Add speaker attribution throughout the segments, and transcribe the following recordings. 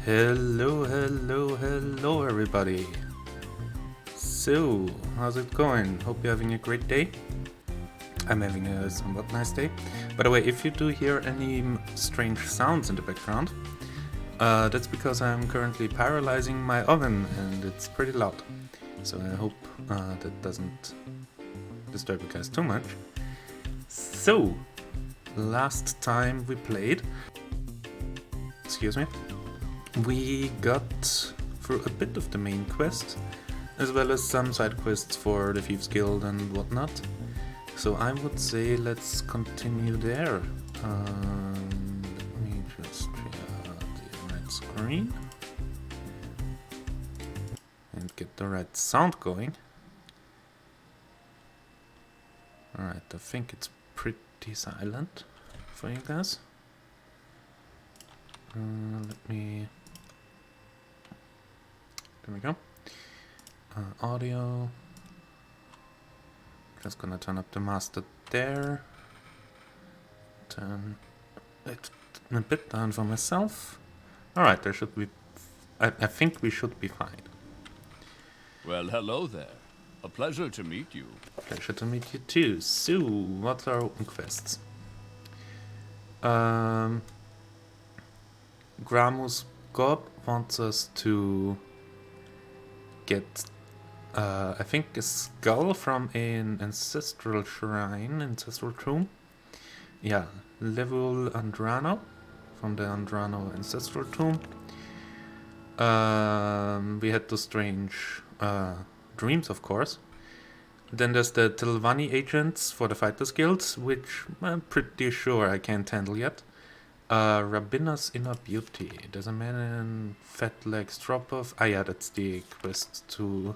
Speaker 1: Hello everybody. So, how's it going? Hope you're having a great day. I'm having a somewhat nice day. By the way, if you do hear any strange sounds in the background, that's because I'm currently paralyzing my oven and it's pretty loud. So I hope that doesn't disturb you guys too much. So, last time we played, we got through a bit of the main quest, as well as some side quests for the Thieves Guild and whatnot. So I would say let's continue there. Let me just clear the red screen and get the right sound going. Alright, I think it's pretty silent for you guys. There we go. Audio. Just gonna turn up the master there. Turn it a bit down for myself. Alright, there should be... I think we should be fine.
Speaker 2: Well, hello there. A pleasure to meet you.
Speaker 1: Pleasure to meet you too. So, what are open quests? Gramus God wants us to get, I think, a skull from an ancestral shrine, ancestral tomb. Yeah, level Andrano, from the Andrano ancestral tomb. We had the strange dreams, of course. Then there's the Tilvani agents for the Fighters Guild, which I'm pretty sure I can't handle yet. Rabina's Inner Beauty. There's a man in Fat Legs Drop-Off. Ah yeah, that's the quest to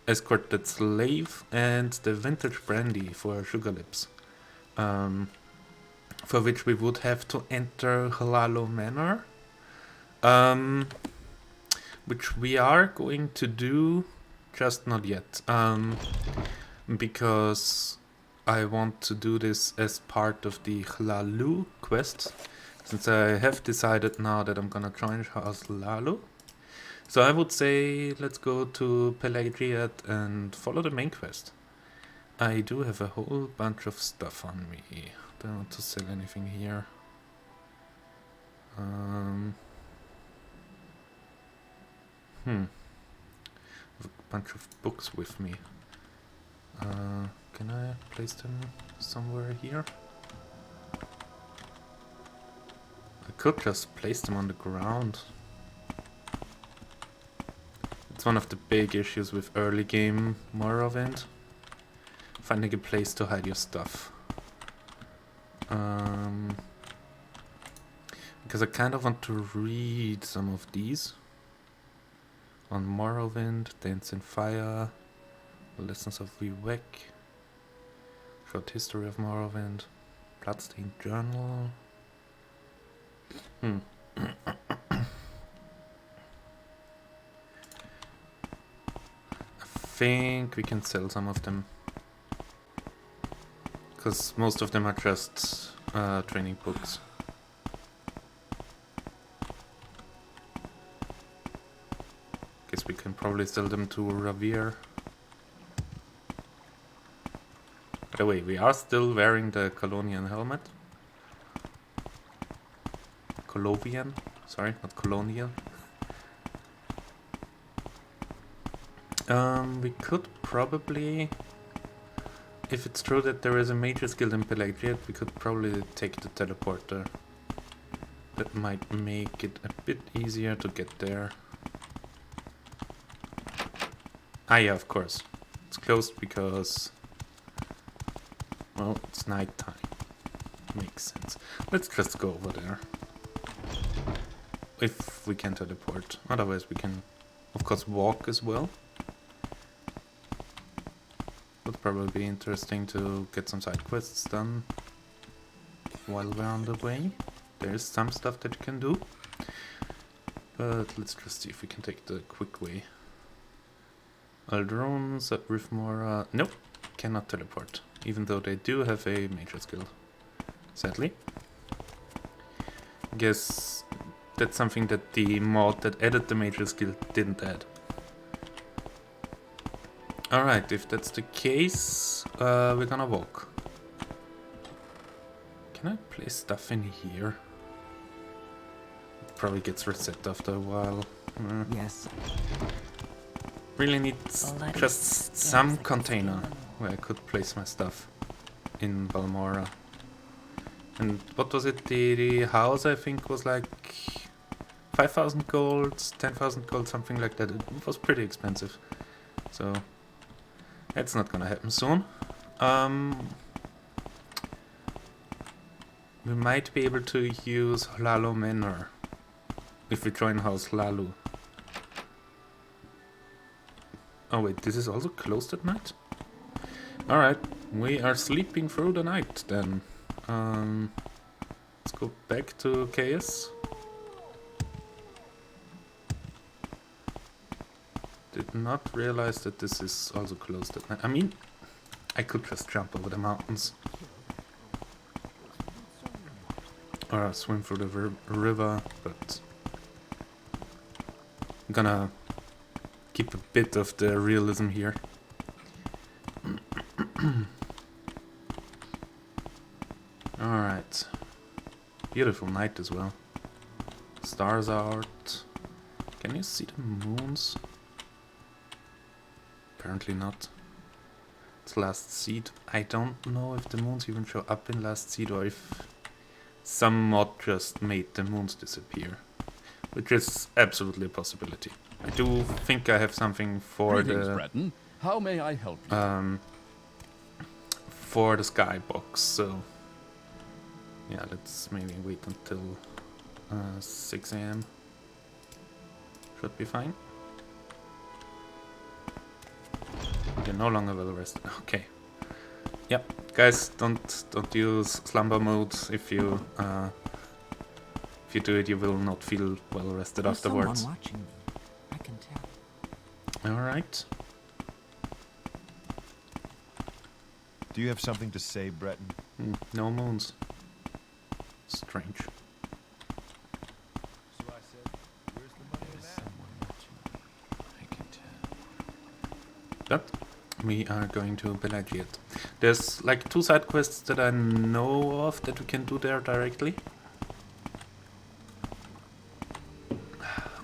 Speaker 1: escort that slave. And the Vintage Brandy for Sugar Lips. For which we would have to enter Halalo Manor. Which we are going to do, just not yet. Because I want to do this as part of the Hlalu quest. Since I have decided now that I'm gonna join House Lalu. So I would say let's go to Pelagiat and follow the main quest. I do have a whole bunch of stuff on me. Don't want to sell anything here. I have a bunch of books with me. Can I place them somewhere here? I could just place them on the ground. It's one of the big issues with early game Morrowind. Finding a place to hide your stuff. Because I kind of want to read some of these. On Morrowind, Dance in Fire, Lessons of Vivek, Short History of Morrowind, Bloodstained Journal. I think we can sell some of them. Because most of them are just training books. Guess we can probably sell them to Ravir. By the way, we are still wearing the Colonian helmet. Colovian, sorry, not colonial. We could probably, if it's true that there is a Mage's Guild in Pelagiat, we could probably take the teleporter. That might make it a bit easier to get there. Ah yeah, of course. It's closed because, well, it's night time. Makes sense. Let's just go over there. If we can teleport. Otherwise we can, of course, walk as well. Would probably be interesting to get some side quests done while we're on the way. There is some stuff that you can do. But let's just see if we can take the quick way. Aldrones at Rifmora. Nope, cannot teleport. Even though they do have a Mage's Guild. Sadly. Guess that's something that the mod that added the major skill didn't add. Alright, if that's the case, we're gonna walk. Can I place stuff in here? It probably gets reset after a while.
Speaker 3: Yes.
Speaker 1: Really need just some container where I could place my stuff in Balmora. And what was it? The house, I think, was like 5,000 gold, 10,000 gold, something like that. It was pretty expensive. So that's not gonna happen soon. We might be able to use Hlalo Manor if we join House Hlalu. Oh wait, this is also closed at night? Alright, we are sleeping through the night then. Let's go back to KS. Did not realize that this is also closed at night. I mean, I could just jump over the mountains. Or swim through the river, but I'm gonna keep a bit of the realism here. Alright. Beautiful night as well. Stars out. Can you see the moons? Apparently not. It's Last Seed. I don't know if the moons even show up in Last Seed or if some mod just made the moons disappear. Which is absolutely a possibility. I do think I have something for
Speaker 2: Greetings, Breton. How may I help you?
Speaker 1: For the skybox, so yeah, let's maybe wait until 6 AM. Should be fine. You're no longer well rested. Okay. Yep, guys, don't use slumber mode. If you do it, you will not feel well rested
Speaker 3: There's
Speaker 1: afterwards.
Speaker 3: someone watching me. I can tell.
Speaker 1: All right.
Speaker 4: Do you have something to say, Breton?
Speaker 1: No moons. Strange.
Speaker 4: So I said, where's the money in that?
Speaker 1: Someone watching me. I can tell. But we are going to Pelagiat. There's like 2 side quests that I know of that we can do there directly.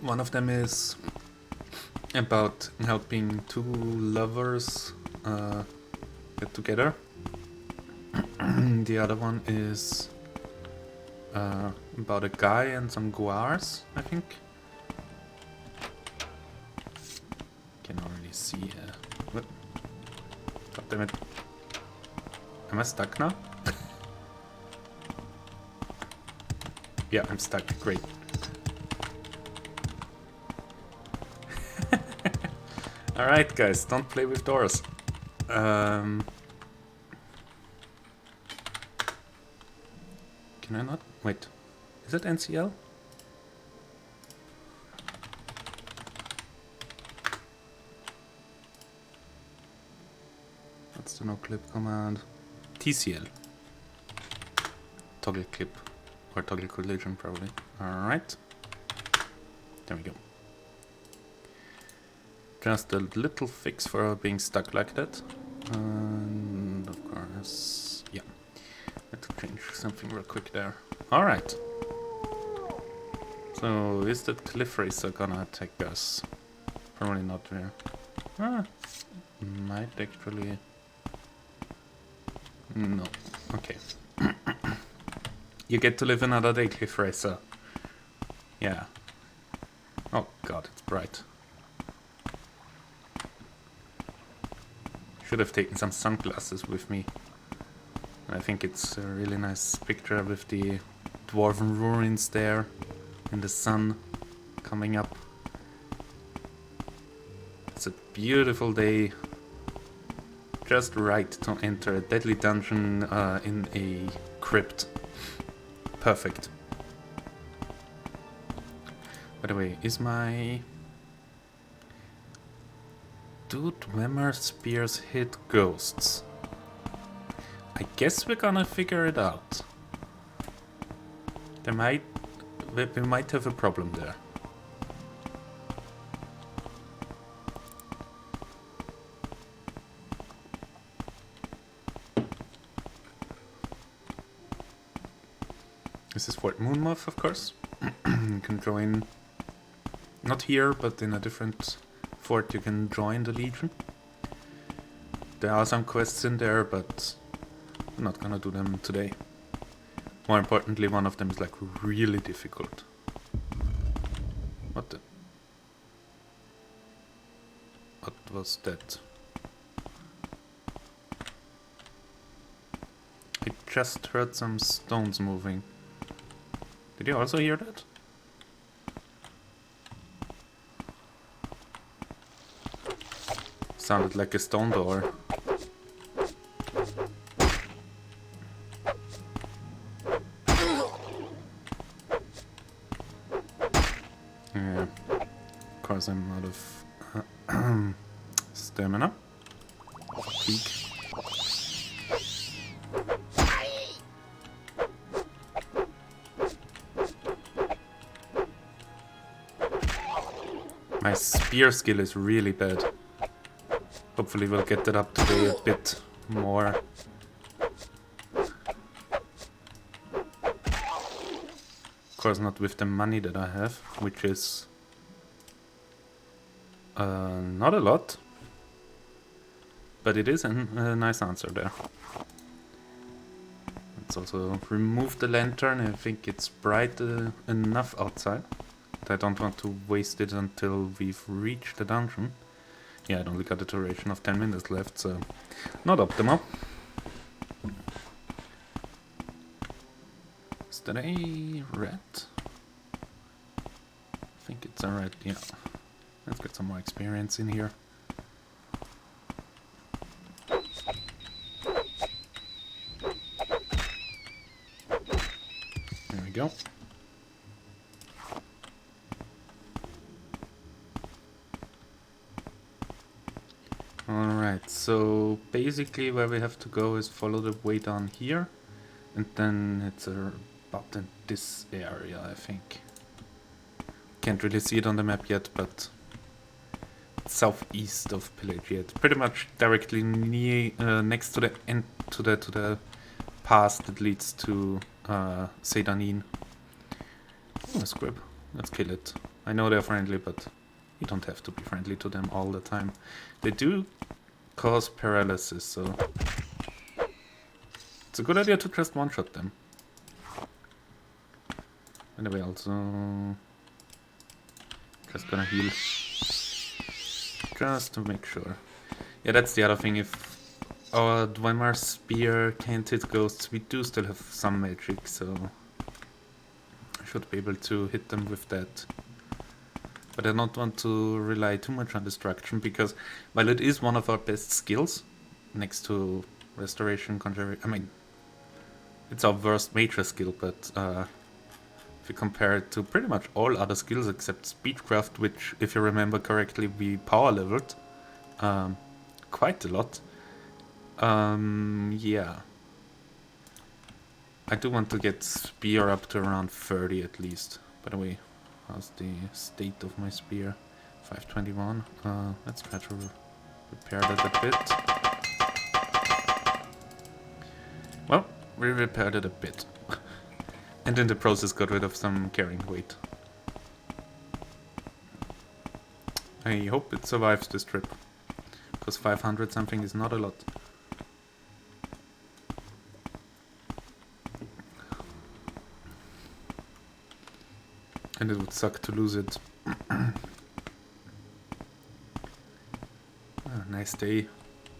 Speaker 1: One of them is about helping 2 lovers get together. The other one is about a guy and some guars, I think. Can already see. What? God damn it! Am I stuck now? Yeah, I'm stuck. Great. All right, guys, don't play with doors. Can I not? Wait, is it NCL? That's the no clip command. TCL. Toggle clip. Or toggle collision, probably. Alright. There we go. Just a little fix for being stuck like that. And of course, yeah. Let's change something real quick there. Alright. So, is that cliff racer gonna attack us? Probably not there. Ah, might actually. No. Okay. You get to live another day, cliff racer. Yeah. Oh god, it's bright. Should have taken some sunglasses with me. I think it's a really nice picture with the dwarven ruins there and the sun coming up. It's a beautiful day. Just right to enter a deadly dungeon in a crypt. Perfect. By the way, is my... Do Dwemer spears hit ghosts? I guess we're gonna figure it out. There might... we might have a problem there. This is Fort Moonmouth, of course. You can join, not here, but in a different fort you can join the Legion. There are some quests in there, but I'm not gonna do them today. More importantly, one of them is like really difficult. What the? What was that? I just heard some stones moving. Did you also hear that? Sounded like a stone door. Yeah, of course I'm out of stamina. Peak. My spear skill is really bad. Hopefully we'll get that up today a bit more. Of course not with the money that I have, which is not a lot. But it is a nice answer there. Let's also remove the lantern. I think it's bright enough outside. I don't want to waste it until we've reached the dungeon. Yeah, it only got a duration of 10 minutes left, so not optimal. Is that a rat? I think it's a rat, yeah. Let's get some more experience in here. There we go. Alright, so basically where we have to go is follow the way down here, and then it's about in this area, I think. Can't really see it on the map yet, but southeast of Pelagia. It's pretty much directly near, next to the end, to the pass that leads to Sedanin. Oh, a squib. Let's kill it. I know they're friendly, but you don't have to be friendly to them all the time. They do cause paralysis, so it's a good idea to just one-shot them. Anyway, also just gonna heal. Just to make sure. Yeah, that's the other thing. If our Dwemer spear can't hit ghosts, we do still have some magic, so I should be able to hit them with that. But I don't want to rely too much on destruction, because while it is one of our best skills, next to restoration, conjuring, I mean, it's our worst major skill, but if you compare it to pretty much all other skills except speechcraft, which, if you remember correctly, we power leveled quite a lot. Yeah. I do want to get spear up to around 30 at least. By the way, how's the state of my spear? 521. Let's try to repair that a bit. Well, we repaired it a bit. And in the process got rid of some carrying weight. I hope it survives this trip, because 500 something is not a lot. And it would suck to lose it. Nice day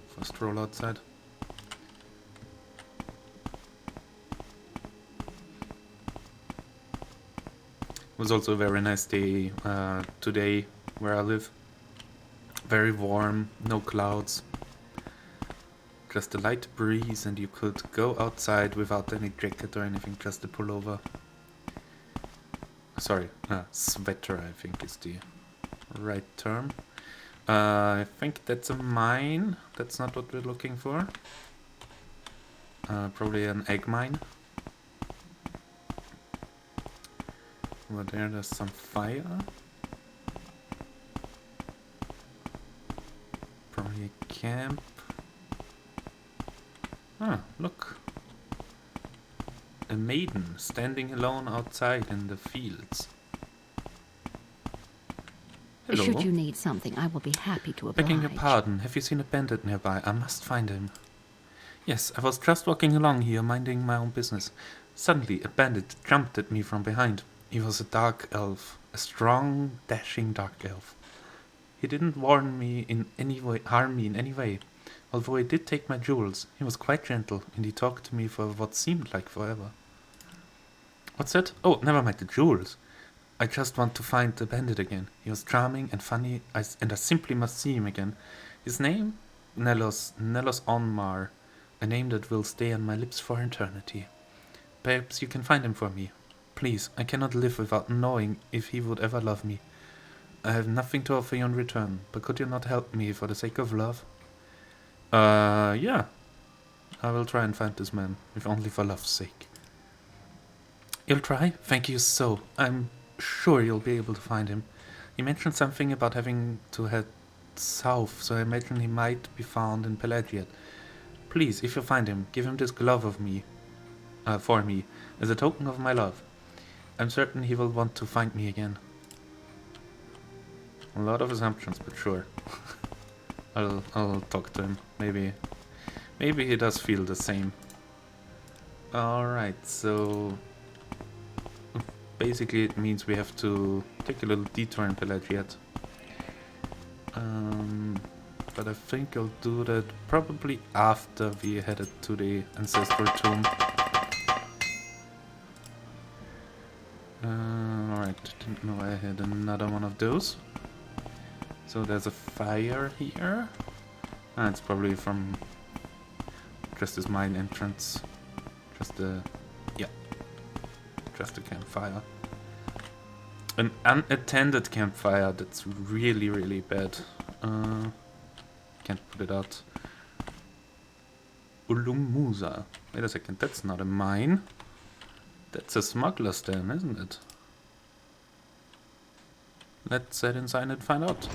Speaker 1: for a stroll outside. It was also a very nice day today where I live. Very warm, no clouds. Just a light breeze, and you could go outside without any jacket or anything, just a pullover. Sorry, sweater I think is the right term. I think that's a mine. That's not what we're looking for. Probably an egg mine. Over there's some fire. Probably a camp. Ah, look. A maiden standing alone outside in the fields. Hello.
Speaker 5: Should you need something, I will be happy to oblige.
Speaker 1: Begging your pardon, have you seen a bandit nearby? I must find him. Yes, I was just walking along here, minding my own business. Suddenly, a bandit jumped at me from behind. He was a dark elf. A strong, dashing dark elf. He didn't harm me in any way. Although he did take my jewels, he was quite gentle, and he talked to me for what seemed like forever. What's that? Oh, never mind the jewels. I just want to find the bandit again. He was charming and funny, and I simply must see him again. His name? Nellos Onmar. A name that will stay on my lips for eternity. Perhaps you can find him for me. Please, I cannot live without knowing if he would ever love me. I have nothing to offer you in return, but could you not help me for the sake of love? Yeah. I will try and find this man, if only for love's sake. You'll try? Thank you so. I'm sure you'll be able to find him. He mentioned something about having to head south, so I imagine he might be found in Pelagiat. Please, if you find him, give him this glove of me, for me, as a token of my love. I'm certain he will want to find me again. A lot of assumptions, but sure. I'll talk to him. Maybe he does feel the same. Alright, so basically it means we have to take a little detour in Pelagiat. But I think I'll do that probably after we headed to the ancestral tomb. Alright, didn't know I had another one of those. So there's a fire here. It's probably from just this mine entrance. Just a campfire. An unattended campfire, that's really, really bad. Can't put it out. Ulumuza. Wait a second, that's not a mine. That's a smuggler's den, isn't it? Let's head inside and find out.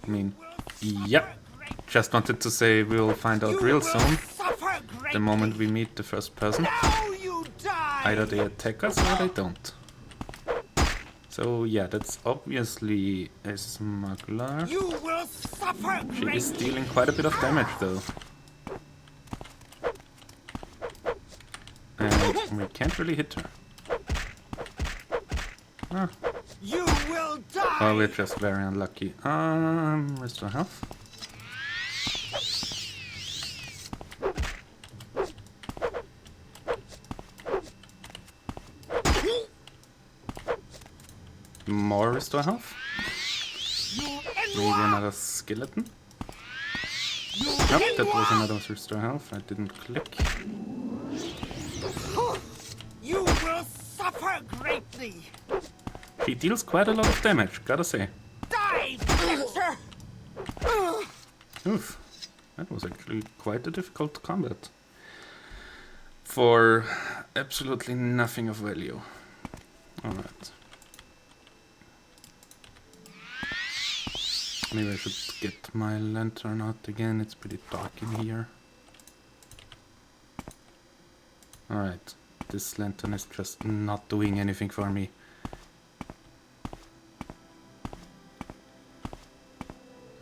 Speaker 1: I mean, yeah. Just wanted to say we'll find out real soon. The moment we meet the first person. Either they attack us or they don't. So yeah, that's obviously a smuggler. She is dealing quite a bit of damage though. And we can't really hit her. Ah.
Speaker 6: You will die.
Speaker 1: Oh, we're just very unlucky. Restore health. More restore health. Maybe another skeleton. Nope, that was another restore health. I didn't click.
Speaker 6: You will suffer greatly.
Speaker 1: She deals quite a lot of damage, gotta say.
Speaker 6: Die, Victor.
Speaker 1: Oof, that was actually quite a difficult combat. For absolutely nothing of value. Alright. Maybe I should get my lantern out again, it's pretty dark in here. Alright, this lantern is just not doing anything for me.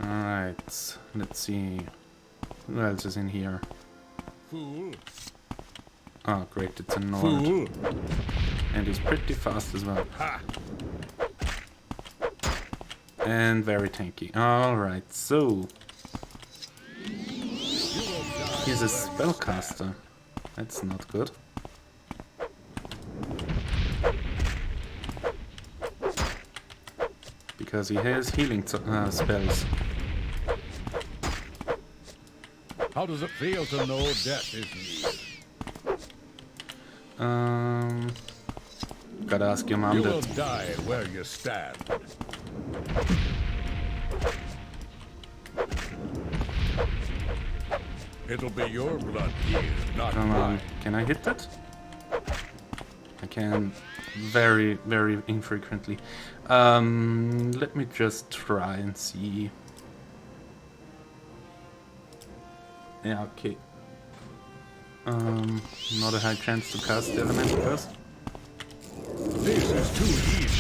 Speaker 1: Alright, let's see. Who else is in here?
Speaker 2: Fool.
Speaker 1: Oh great, it's a Nord. And he's pretty fast as well.
Speaker 2: Ha.
Speaker 1: And very tanky. Alright, so he's a spellcaster. That's not good. Because he has healing spells.
Speaker 2: How does it feel to know death is near?
Speaker 1: Gotta ask your mom
Speaker 2: You
Speaker 1: that.
Speaker 2: will die where you stand. It'll be your blood here, not
Speaker 1: Come on,
Speaker 2: mine.
Speaker 1: can I hit that? I can very, very infrequently. Let me just try and see. Yeah, okay. Not a high chance to cast the element first.
Speaker 2: This is too easy.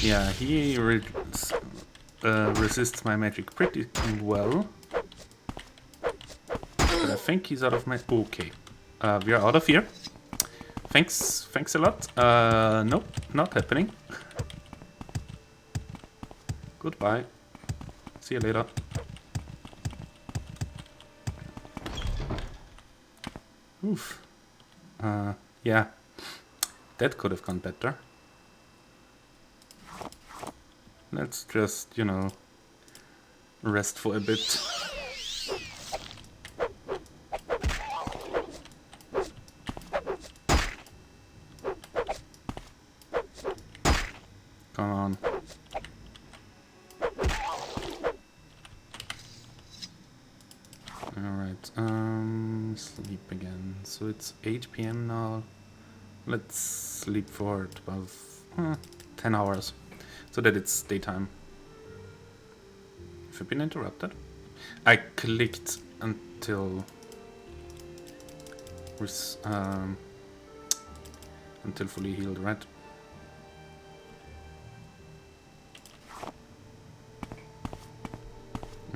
Speaker 1: Yeah, he resists my magic pretty well. But I think he's out of my... Okay. We are out of here. Thanks a lot. Nope, not happening. Goodbye. See you later. Oof. Yeah. That could have gone better. Let's just, you know, rest for a bit. Come on. Alright, sleep again. So it's 8 PM now. Let's sleep for 10 hours. So that it's daytime. Have I been interrupted? I clicked until fully healed, right?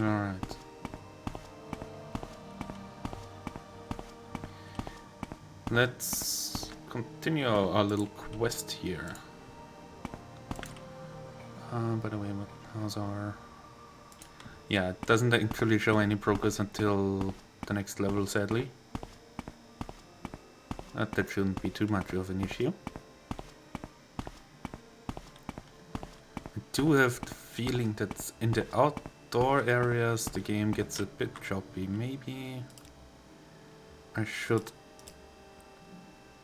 Speaker 1: Alright. Let's continue our little quest here. By the way, how's our... Yeah, it doesn't actually show any progress until the next level, sadly. That shouldn't be too much of an issue. I do have the feeling that in the outdoor areas the game gets a bit choppy. Maybe I should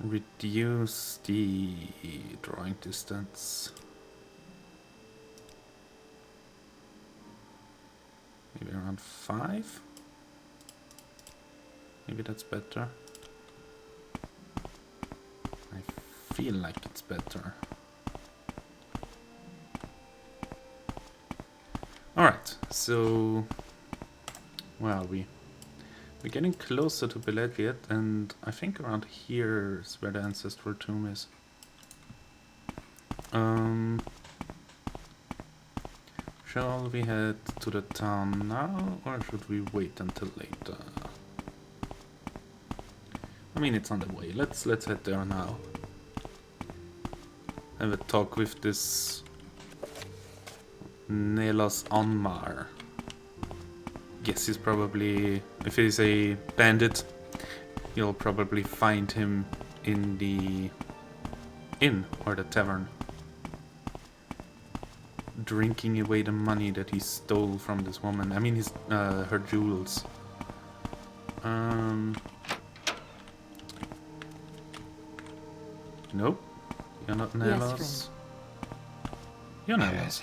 Speaker 1: reduce the drawing distance. Maybe around 5? Maybe that's better. I feel like it's better. Alright, so where are we? We're getting closer to Beledriet, and I think around here is where the ancestral tomb is. Shall we head to the town now, or should we wait until later? I mean, it's on the way. Let's head there now. Have a talk with this Nelos Onmar. Guess he's probably, if he's a bandit, you'll probably find him in the inn or the tavern, drinking away the money that he stole from this woman. I mean, his her jewels. Nope, you're not Nelos.
Speaker 5: Yes,
Speaker 1: You're Nelos.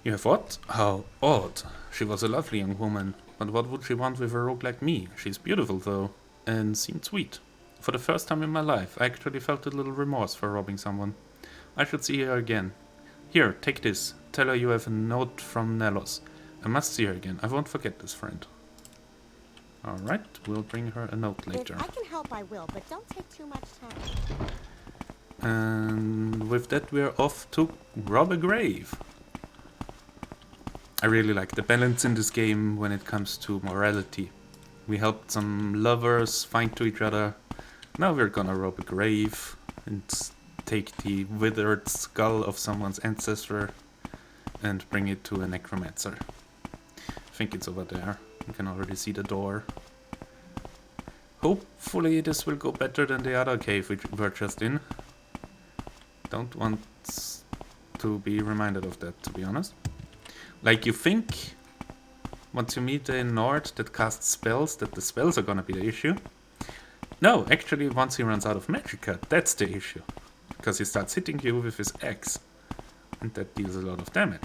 Speaker 1: You have what? How odd. She was a lovely young woman, but what would she want with a rogue like me? She's beautiful though, and seemed sweet. For the first time in my life, I actually felt a little remorse for robbing someone. I should see her again. Here, take this. Tell her you have a note from Nelos. I must see her again. I won't forget this, friend. Alright, we'll bring her a note later.
Speaker 7: If I can help, I will, but don't take too much time.
Speaker 1: And with that, we're off to rob a grave. I really like the balance in this game when it comes to morality. We helped some lovers find to each other. Now we're gonna rob a grave and take the withered skull of someone's ancestor and bring it to a necromancer. I think it's over there. You can already see the door. Hopefully this will go better than the other cave which we're just in. Don't want to be reminded of that, to be honest. Like, you think once you meet a Nord that casts spells, that the spells are gonna be the issue. No, actually once he runs out of magicka, that's the issue. Because he starts hitting you with his axe. And that deals a lot of damage.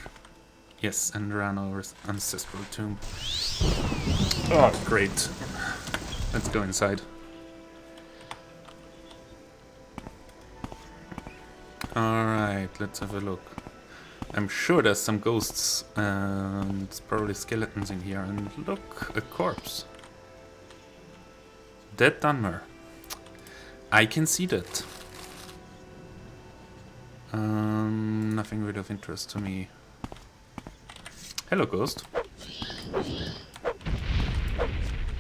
Speaker 1: Yes, and Rano's ancestral tomb. Oh, great. Let's go inside. Alright, let's have a look. I'm sure there's some ghosts and probably skeletons in here. And look, a corpse. Dead Dunmer. I can see that. Nothing really of interest to me. Hello, ghost.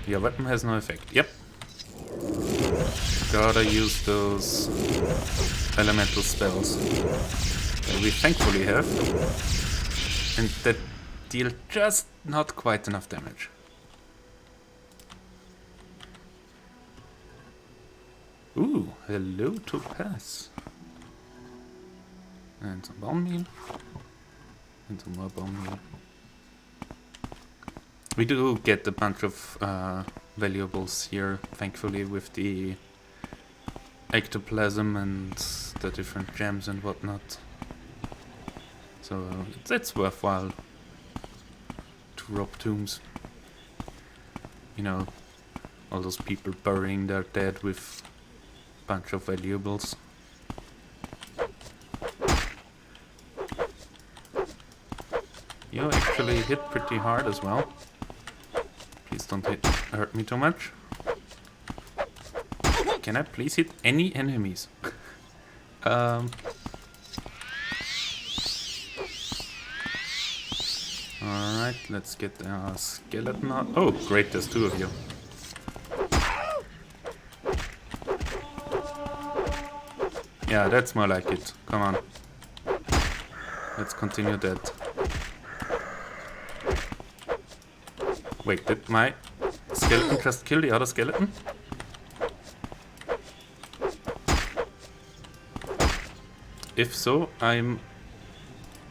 Speaker 1: Your weapon has no effect. Yep. Gotta use those elemental spells that we thankfully have. And that deal just not quite enough damage. Ooh, hello Topaz. And some bone meal. And some more bone meal. We do get a bunch of valuables here, thankfully, with the ectoplasm and the different gems and whatnot. So it's worthwhile to rob tombs. You know, all those people burying their dead with a bunch of valuables. You actually hit pretty hard as well. Please don't hurt me too much. Can I please hit any enemies? Alright, let's get a skeleton out. Oh, great, there's two of you. Yeah, that's more like it. Come on. Let's continue that. Wait, did my skeleton just kill the other skeleton? If so, I'm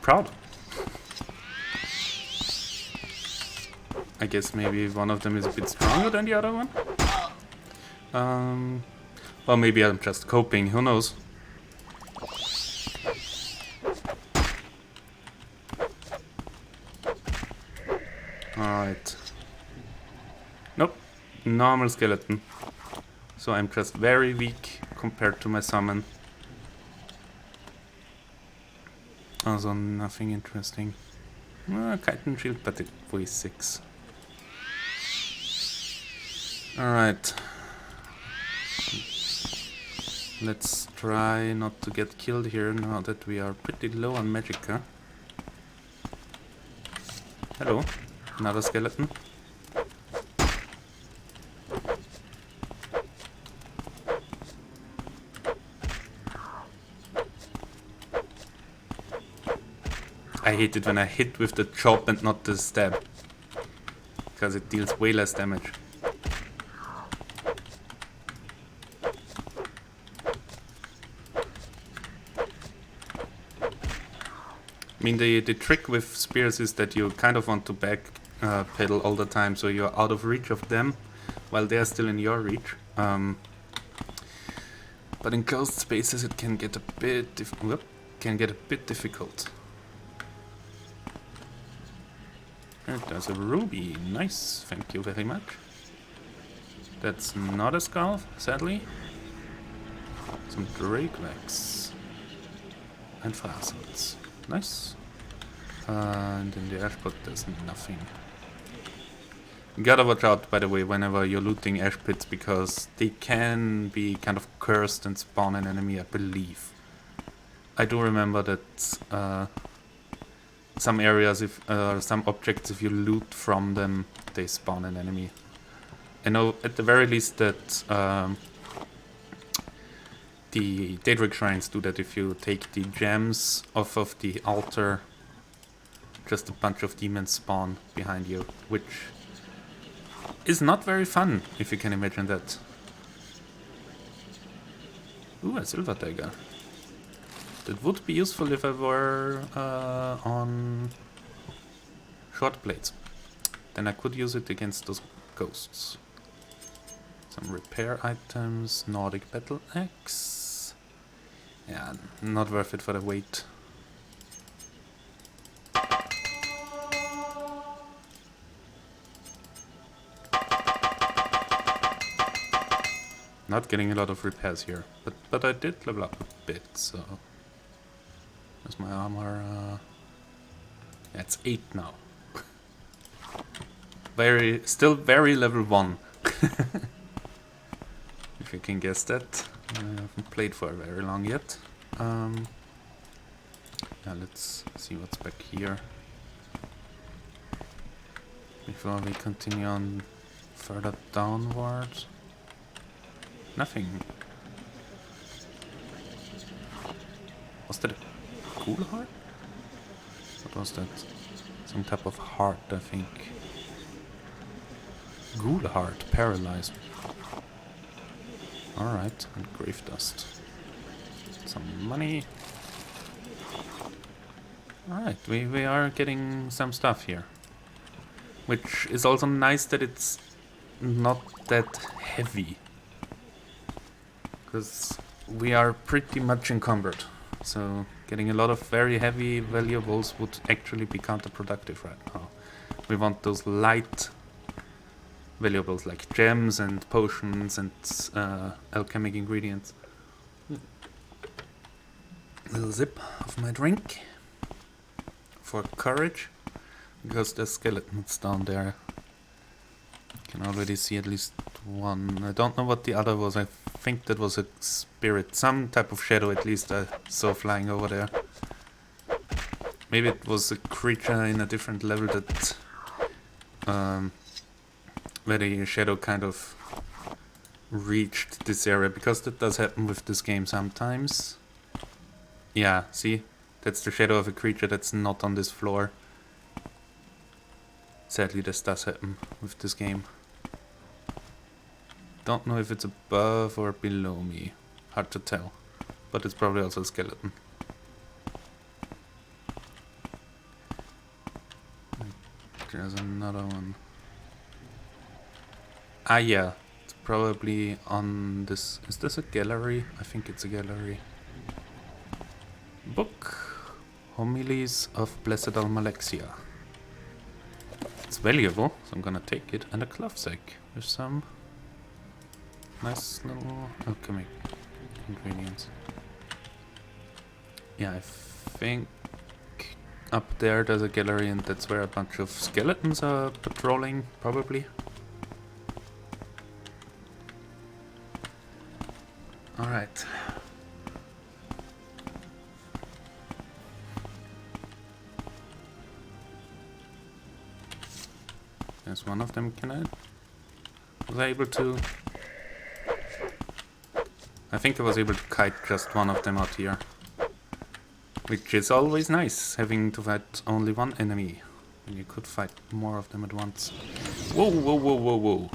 Speaker 1: proud. I guess maybe one of them is a bit stronger than the other one. Well, maybe I'm just coping, who knows? Alright. Nope, normal skeleton. So I'm just very weak compared to my summon. Also nothing interesting. Kite and shield, but it weighs 6. Alright. Let's try not to get killed here now that we are pretty low on magicka. Hello, another skeleton. I hate it when I hit with the chop and not the stab, because it deals way less damage. I mean, the trick with spears is that you kind of want to back pedal all the time, so you're out of reach of them, while they're still in your reach. But in closed spaces, it can get a bit difficult. And there's a ruby. Nice, thank you very much. That's not a skull, sadly. Some drake legs and fossils. Nice. And in the ash pit there's nothing. You gotta watch out, by the way, whenever you're looting ash pits, because they can be kind of cursed and spawn an enemy, I believe. I do remember that some areas, some objects, if you loot from them, they spawn an enemy. I know at the very least that the Daedric shrines do that. If you take the gems off of the altar, just a bunch of demons spawn behind you, which is not very fun, if you can imagine that. Ooh, a silver dagger. That would be useful if I were on short blades. Then I could use it against those ghosts. Some repair items, Nordic battle axe. Yeah, not worth it for the weight. Not getting a lot of repairs here, but I did level up a bit, so... There's my armor, yeah, it's 8 now. Still very level 1. If you can guess that. I haven't played for very long yet. Yeah, let's see what's back here. Before we continue on further downwards. Nothing. Was that a cool heart? What was that? Some type of heart, I think. Ghoul heart, paralyzed. Alright, and grave dust. Some money. Alright, we are getting some stuff here. Which is also nice that it's not that heavy. Because we are pretty much encumbered. So getting a lot of very heavy valuables would actually be counterproductive right now. We want those light valuables like gems and potions and alchemic ingredients. Little sip of my drink. For courage. Because there's skeletons down there. Can already see at least one. I don't know what the other was. I think that was a spirit. Some type of shadow at least I saw flying over there. Maybe it was a creature in a different level that... where the shadow kind of reached this area. Because that does happen with this game sometimes. Yeah, see? That's the shadow of a creature that's not on this floor. Sadly, this does happen with this game. Don't know if it's above or below me. Hard to tell. But it's probably also a skeleton. There's another one. Ah, yeah. It's probably on this... Is this a gallery? I think it's a gallery. Book. Homilies of Blessed Almalexia. It's valuable, so I'm gonna take it. And a cloth sack with some nice little alchemic ingredients. Yeah, I think up there there's a gallery and that's where a bunch of skeletons are patrolling, probably. Alright. There's one of them. Was I able to... I think I was able to kite just one of them out here. Which is always nice, having to fight only one enemy. When you could fight more of them at once. Whoa, whoa, whoa, whoa, whoa.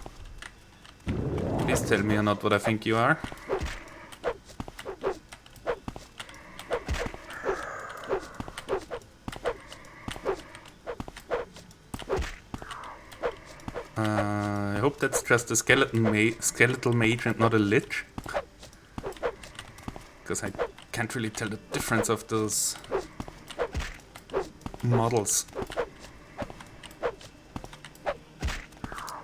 Speaker 1: Please tell me you're not what I think you are. I hope that's just a skeletal mage and not a lich. Because I can't really tell the difference of those models.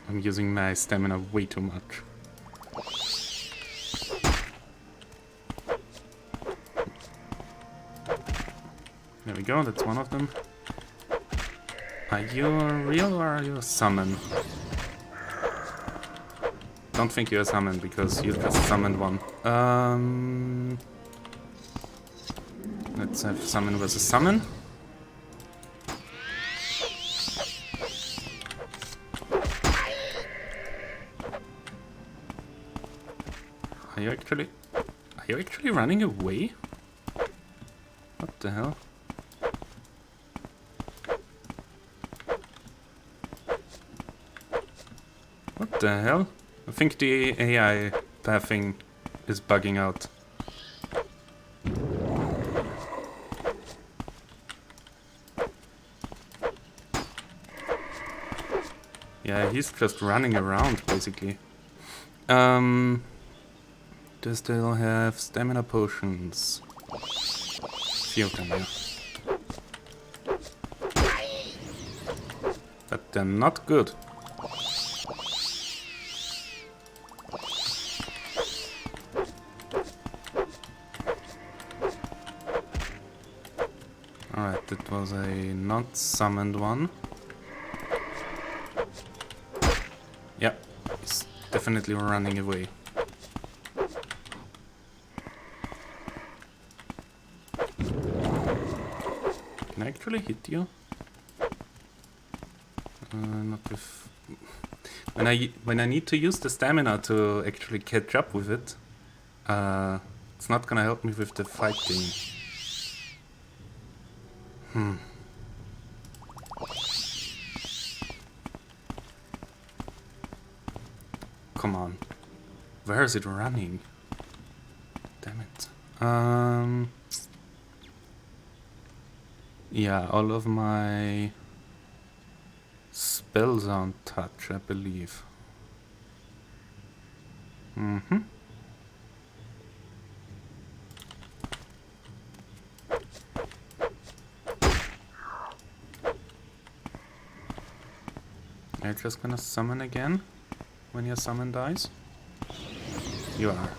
Speaker 1: I'm using my stamina way too much. There we go, that's one of them. Are you real or are you a summon? Don't think you're a summon because you just summoned one. Let's have summon versus summon. Are you actually running away? What the hell? What the hell? I think the AI pathing is bugging out. Yeah, he's just running around, basically. Do still have stamina potions? Few of them, yeah. But they're not good. Alright, that was a not summoned one. Yeah, he's definitely running away. Can I actually hit you? Not with... When I need to use the stamina to actually catch up with it, it's not gonna help me with the fighting. Come on. Where is it running? Damn it. Yeah, all of my spells are on touch, I believe. Are you just gonna summon again when your summon dies? You are.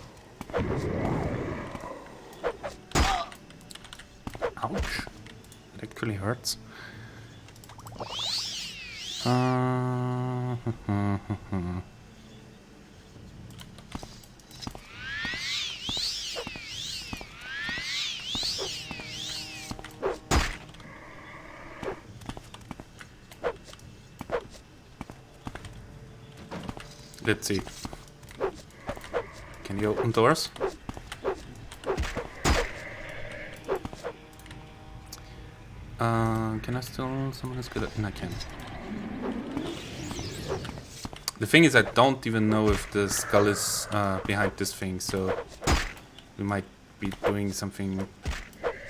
Speaker 1: Ouch. It actually hurts. Let's see. Can you open doors? Can I still summon this good? I can. The thing is, I don't even know if the skull is behind this thing, so we might be doing something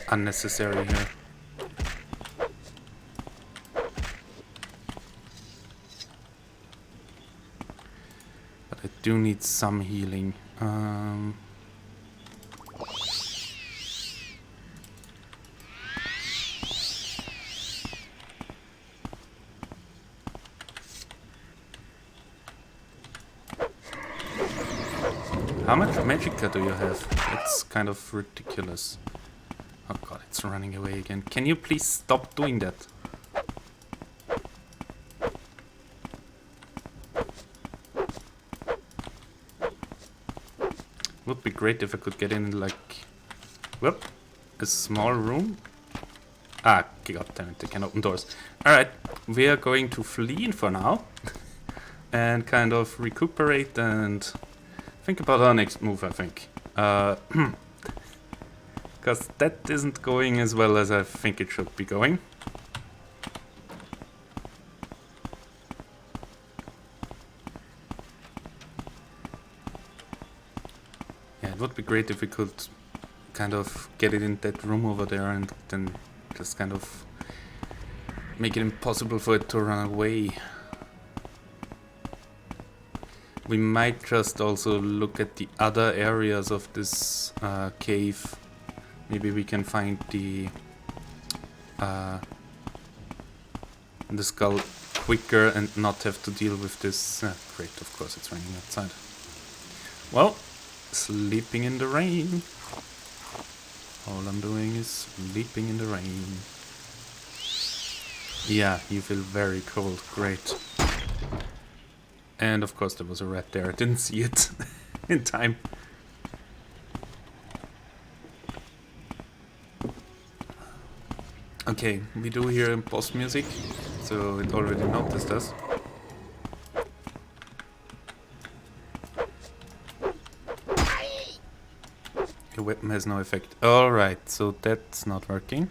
Speaker 1: unnecessary here. But I do need some healing. How much magicka do you have? It's kind of ridiculous. Oh god, it's running away again. Can you please stop doing that? Would be great if I could get in like... whoop, a small room. Ah, god damn it, they can open doors. Alright, we are going to flee for now. And kind of recuperate and... think about our next move, I think. Because that isn't going as well as I think it should be going. Yeah, it would be great if we could kind of get it in that room over there and then just kind of make it impossible for it to run away. We might just also look at the other areas of this cave. Maybe we can find the skull quicker and not have to deal with this. Great, of course it's raining outside. Well, sleeping in the rain. All I'm doing is sleeping in the rain. Yeah, you feel very cold. Great. And of course there was a rat there, I didn't see it in time. Okay, we do hear boss music, so it already noticed us. The weapon has no effect. Alright, so that's not working.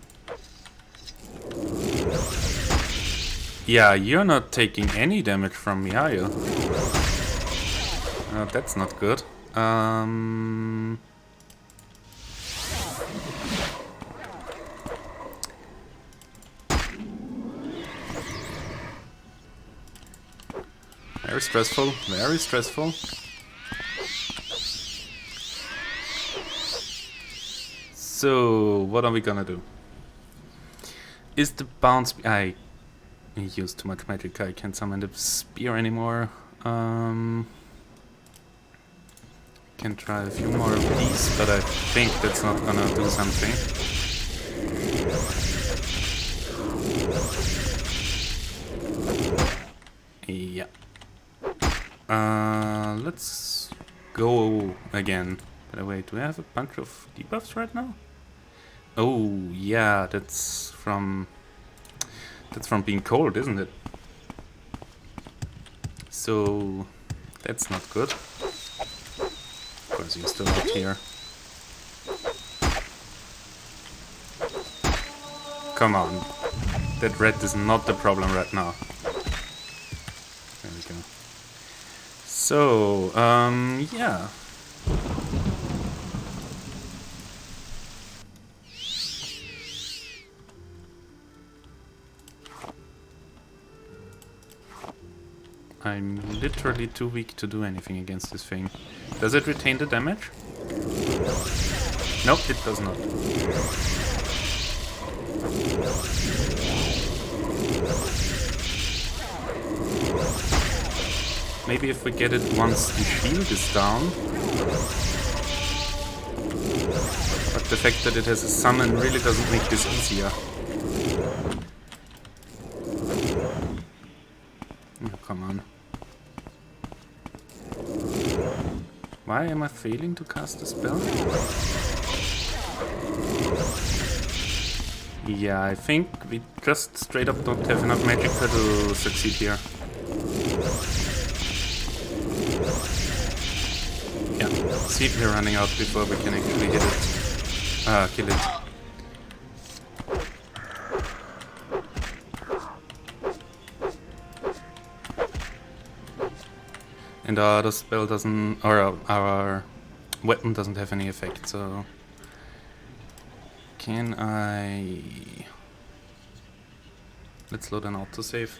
Speaker 1: Yeah, you're not taking any damage from me, are you? That's not good. Very stressful, very stressful. So, what are we gonna do? Is the bounce... I used too much magic, I can't summon the spear anymore. Can try a few more of these, but I think that's not gonna do something. Yeah. Let's go again. By the way, do I have a bunch of debuffs right now? Oh, yeah, that's from being cold, isn't it? So that's not good. Of course, you're still out here. Come on. That red is not the problem right now. There we go. So, yeah. I'm literally too weak to do anything against this thing. Does it retain the damage? Nope, it does not. Maybe if we get it once the shield is down. But the fact that it has a summon really doesn't make this easier. Oh, come on. Why am I failing to cast a spell? Yeah, I think we just straight up don't have enough magic to succeed here. Yeah, see, we're running out before we can actually hit it. Kill it. And our other spell doesn't, or our weapon doesn't have any effect, so... Can I... Let's load an autosave.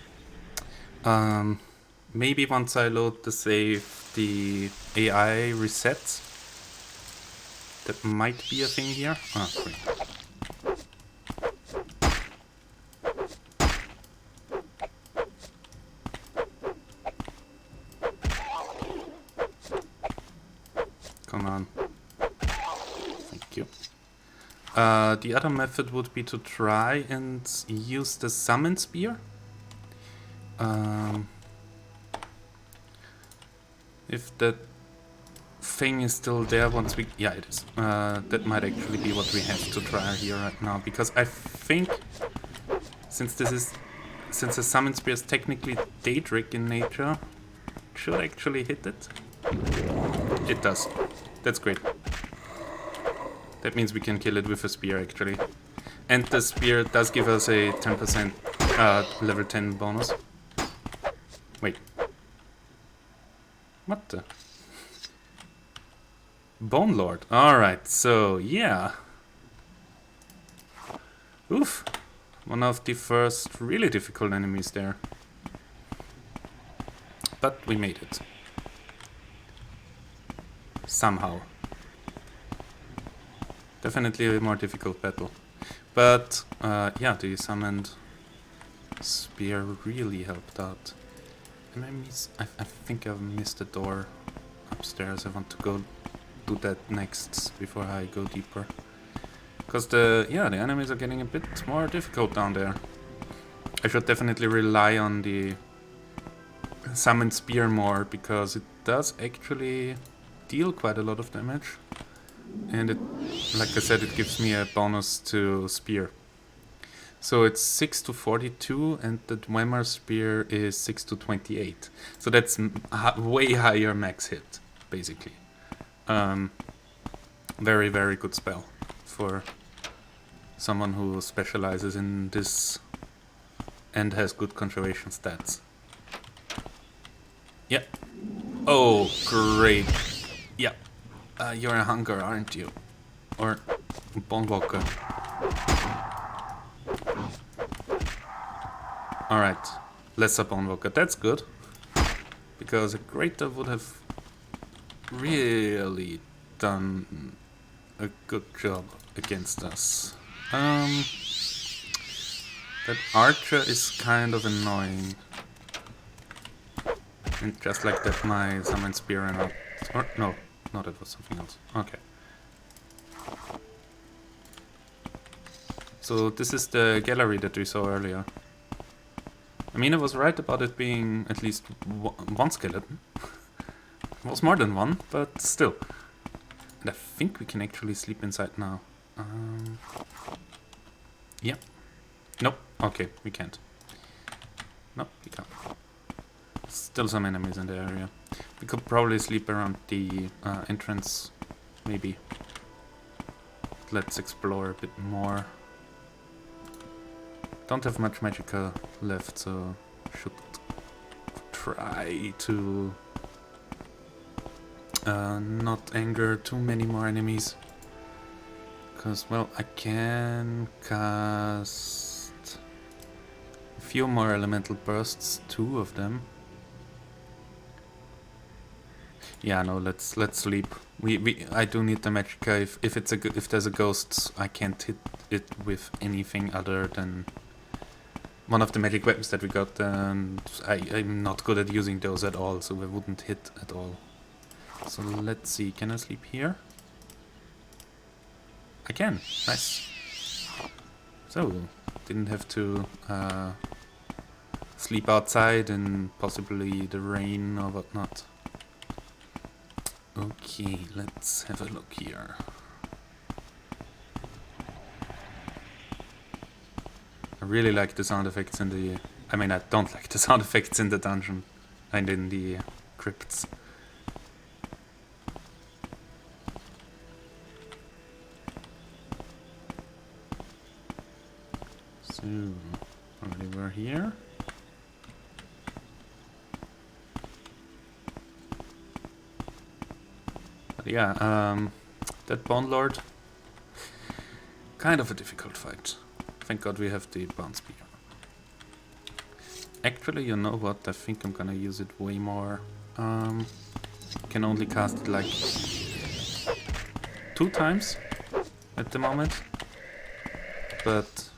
Speaker 1: Maybe once I load the save, the AI resets. That might be a thing here. Ah, great. Come on. Thank you. The other method would be to try and use the summon spear. If that thing is still there once we... Yeah, it is. That might actually be what we have to try here right now. Because I think, since the summon spear is technically Daedric in nature, it should actually hit it. It does. That's great. That means we can kill it with a spear, actually. And the spear does give us a 10% level 10 bonus. Wait. What the? Bone Lord. Alright, so, yeah. Oof. One of the first really difficult enemies there. But we made it. Somehow. Definitely a more difficult battle. But, yeah, the summoned spear really helped out. Am I think I missed the door upstairs. I want to go do that next before I go deeper. Because the enemies are getting a bit more difficult down there. I should definitely rely on the summoned spear more, because it does actually deal quite a lot of damage. And it, like I said, it gives me a bonus to spear. So it's 6 to 42 and the Dwemer spear is 6 to 28. So that's way higher max hit, basically. Very, very good spell for someone who specializes in this and has good conjuration stats. Yeah. Oh, great. Yeah. You're a hunger, aren't you? Or Bone Walker. Alright. Lesser Bone Walker. That's good. Because a greater would have really done a good job against us. That archer is kind of annoying. And just like that, my summon spear ran out. Or, no, that was something else. Okay. So this is the gallery that we saw earlier. mean, I was right about it being at least one skeleton. It was more than one, but still. And I think we can actually sleep inside now. Yeah. Nope. Okay, we can't. Nope, we can't. Still some enemies in the area. We could probably sleep around the entrance, maybe. Let's explore a bit more. Don't have much magicka left, so should try to not anger too many more enemies. Because, well, I can cast a few more elemental bursts, 2 of them. Yeah, no, let's sleep. I do need the magicka. If there's a ghost, I can't hit it with anything other than one of the magic weapons that we got, and I'm not good at using those at all, so I wouldn't hit at all. So let's see, can I sleep here? I can, nice. So, didn't have to sleep outside in possibly the rain or whatnot. Okay, let's have a look here. I really like the sound effects in the... I mean, I don't like the sound effects in the dungeon and in the crypts. So, already we're here. But yeah, that Bone Lord, kind of a difficult fight. Thank God we have the Bound Spear. Actually, you know what? I think I'm gonna use it way more. Can only cast it like 2 times at the moment. But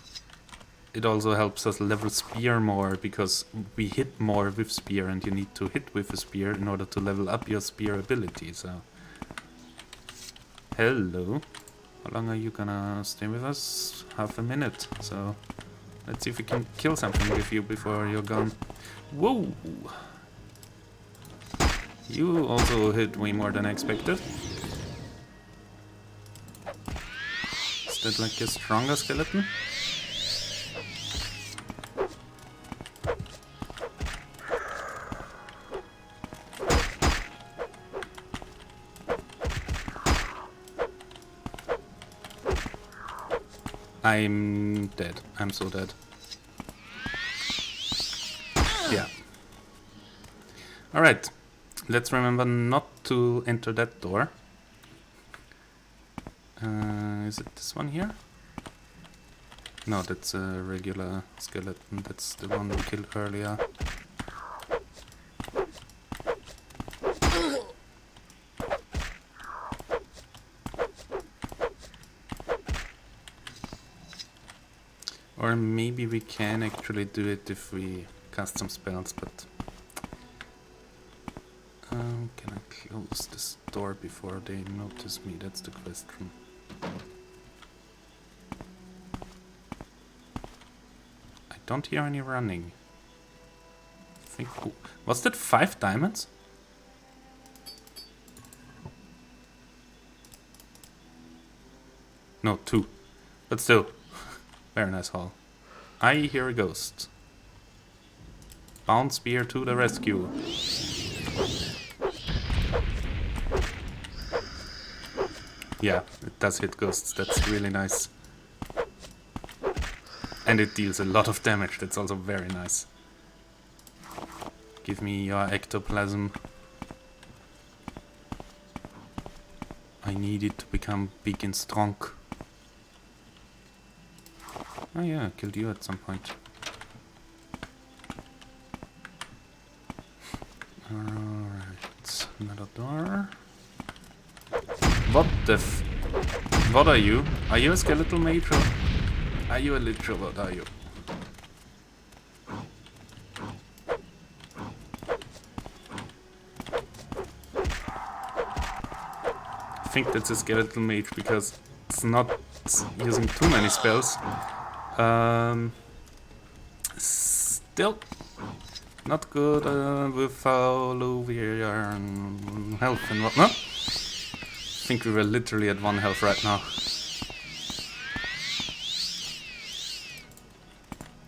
Speaker 1: it also helps us level Spear more, because we hit more with Spear and you need to hit with a Spear in order to level up your Spear ability, so... Hello. How long are you gonna stay with us? Half a minute, so let's see if we can kill something with you before you're gone. Whoa! You also hit way more than I expected. Is that like a stronger skeleton? I'm dead. I'm so dead. Yeah. Alright. Let's remember not to enter that door. Is it this one here? No, that's a regular skeleton. That's the one we killed earlier. Or maybe we can actually do it if we cast some spells, but... can I close this door before they notice me? That's the question. I don't hear any running. I think... Oh, was that 5 diamonds? No, 2. But still. Very nice haul. I hear a ghost. Bound Spear to the rescue. Yeah, it does hit ghosts. That's really nice. And it deals a lot of damage. That's also very nice. Give me your ectoplasm. I need it to become big and strong. Oh yeah, I killed you at some point. Alright, another door. What the f... What are you? Are you a skeletal mage or... Are you a lich or what are you? I think that's a skeletal mage because it's not using too many spells. Still, not good with follow our health and whatnot. I think we were literally at 1 health right now.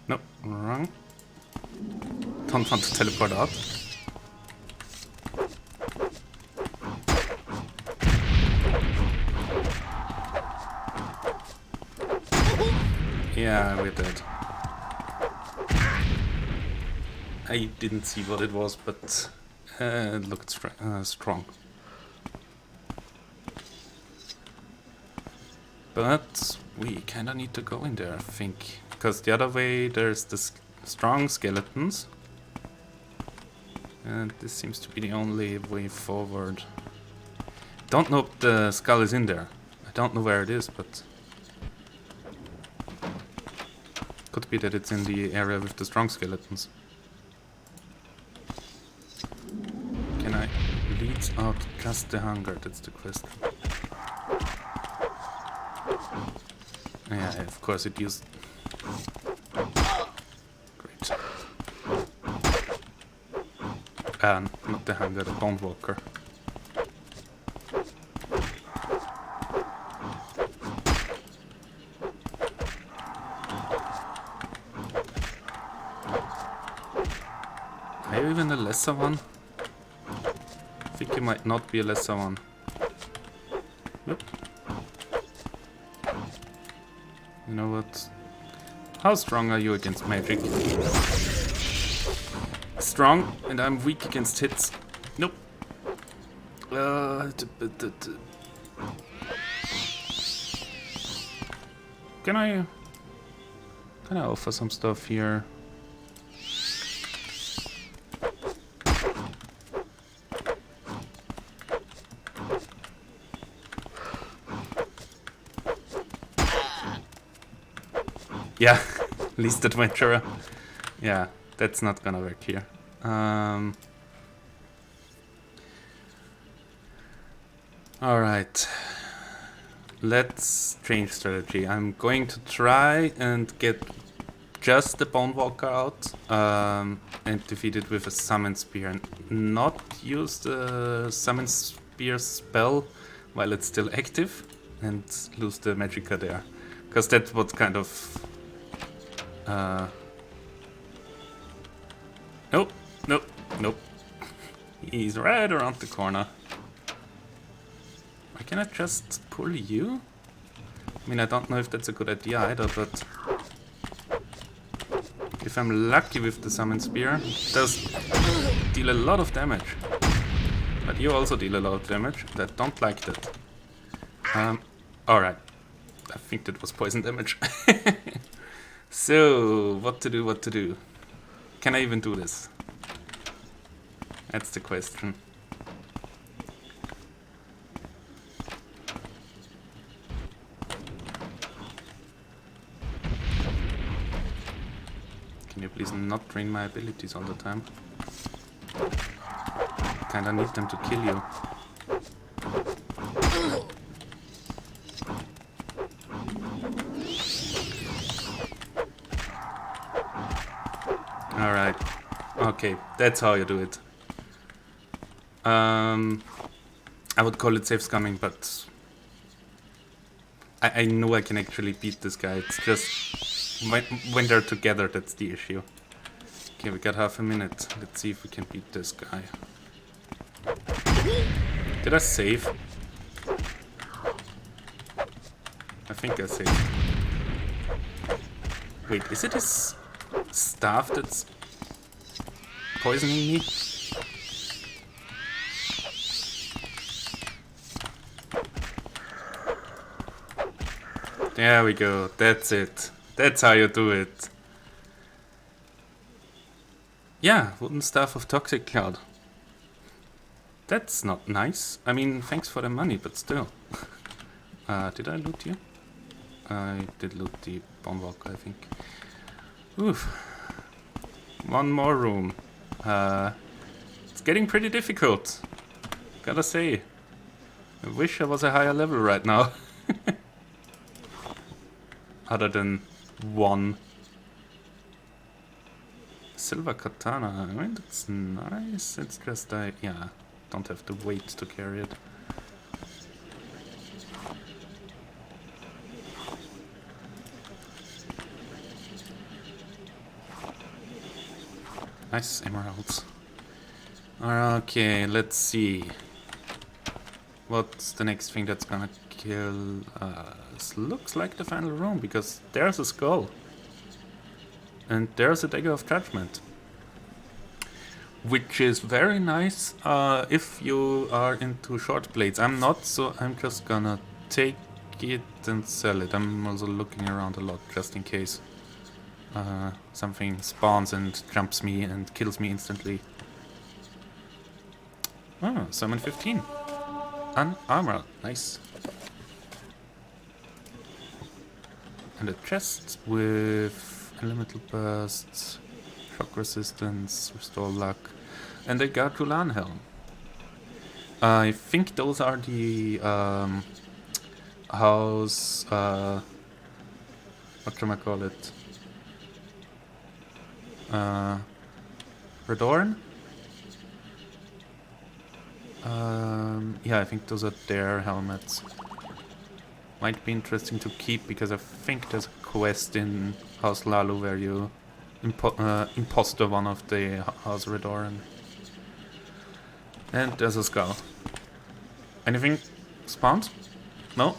Speaker 1: Nope, wrong. Don't want to teleport out. Yeah, we're dead. I didn't see what it was, but it looked strong. But we kinda need to go in there, I think. Because the other way, there's the strong skeletons. And this seems to be the only way forward. Don't know if the skull is in there. I don't know where it is, but... could be that it's in the area with the strong skeletons. Can I lead out just the hunger? That's the question. Yeah, of course it used... Great. Not the hunger, the bone walker. Are you even a lesser one? I think you might not be a lesser one. Yep. You know what? How strong are you against magic? Strong, and I'm weak against hits. Nope. Can I offer some stuff here? Yeah, least adventurer. Yeah, that's not gonna work here. Alright. Let's change strategy. I'm going to try and get just the Bone Walker out and defeat it with a Summon Spear. And not use the Summon Spear spell while it's still active and lose the Magicka there. Because that's what kind of... Nope, nope, nope. He's right around the corner. Why can't I just pull you? I mean, I don't know if that's a good idea either, but... if I'm lucky with the Summon Spear, it does deal a lot of damage. But you also deal a lot of damage, and I don't like that. Alright. I think that was poison damage. So, what to do, what to do? Can I even do this? That's the question. Can you please not drain my abilities all the time? I kinda need them to kill you. Alright. Okay, that's how you do it. I would call it safe scumming, but I know I can actually beat this guy. It's just when they're together, that's the issue. Okay, we got half a minute. Let's see if we can beat this guy. Did I save? I think I saved. Wait, is it his staff that's poisoning me? There we go, that's it. That's how you do it. Yeah, wooden staff of toxic cloud. That's not nice. I mean, thanks for the money, but still. Did I loot you? I did loot the Bone Walker, I think. Oof. One more room. It's getting pretty difficult. Gotta say. I wish I was a higher level right now. Other than 1. Silver katana. I mean, that's nice. It's just yeah, don't have the weight to carry it. Nice emeralds. Okay, let's see. What's the next thing that's gonna kill us? Looks like the final room, because there's a skull. And there's a dagger of judgment. Which is very nice if you are into short blades. I'm not, so I'm just gonna take it and sell it. I'm also looking around a lot, just in case something spawns and jumps me and kills me instantly. Oh, summon 15. Unarmored, nice. And a chest with elemental bursts, shock resistance, restore luck, and a Garjulan helm. I think those are the house, what can I call it? Redorn? Yeah, I think those are their helmets. Might be interesting to keep, because I think there's a quest in House Lalu where you imposter one of the House Redorn. And there's a skull. Anything spawned? No?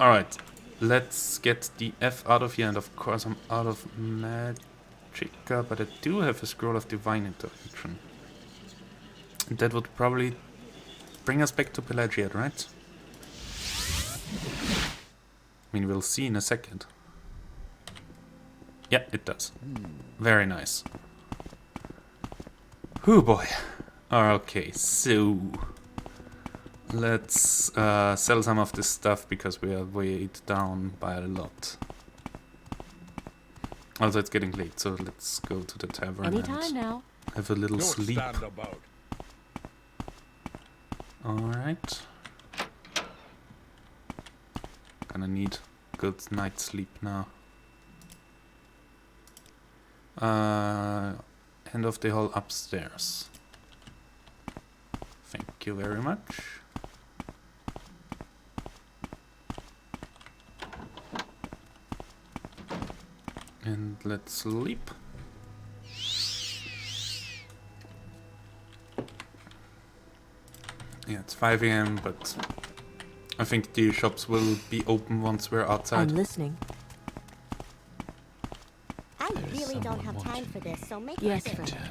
Speaker 1: Alright. Let's get the F out of here, and of course I'm out of magicka, but I do have a scroll of divine intervention. And that would probably bring us back to Pelagia, right? I mean, we'll see in a second. Yeah, it does. Very nice. Oh boy. Okay, so let's sell some of this stuff, because we are weighed down by a lot. Also, it's getting late, so let's go to the tavern
Speaker 5: Anytime
Speaker 1: and
Speaker 5: now.
Speaker 1: have a little sleep.
Speaker 2: Stand about.
Speaker 1: Alright. Gonna need good night's sleep now. End of the hall upstairs. Thank you very much. And let's sleep. Yeah, it's 5 AM, but I think the shops will be open once we're outside.
Speaker 5: I'm listening.
Speaker 7: I really don't have time for this, so make
Speaker 5: Yes,
Speaker 7: it quick.
Speaker 5: friend.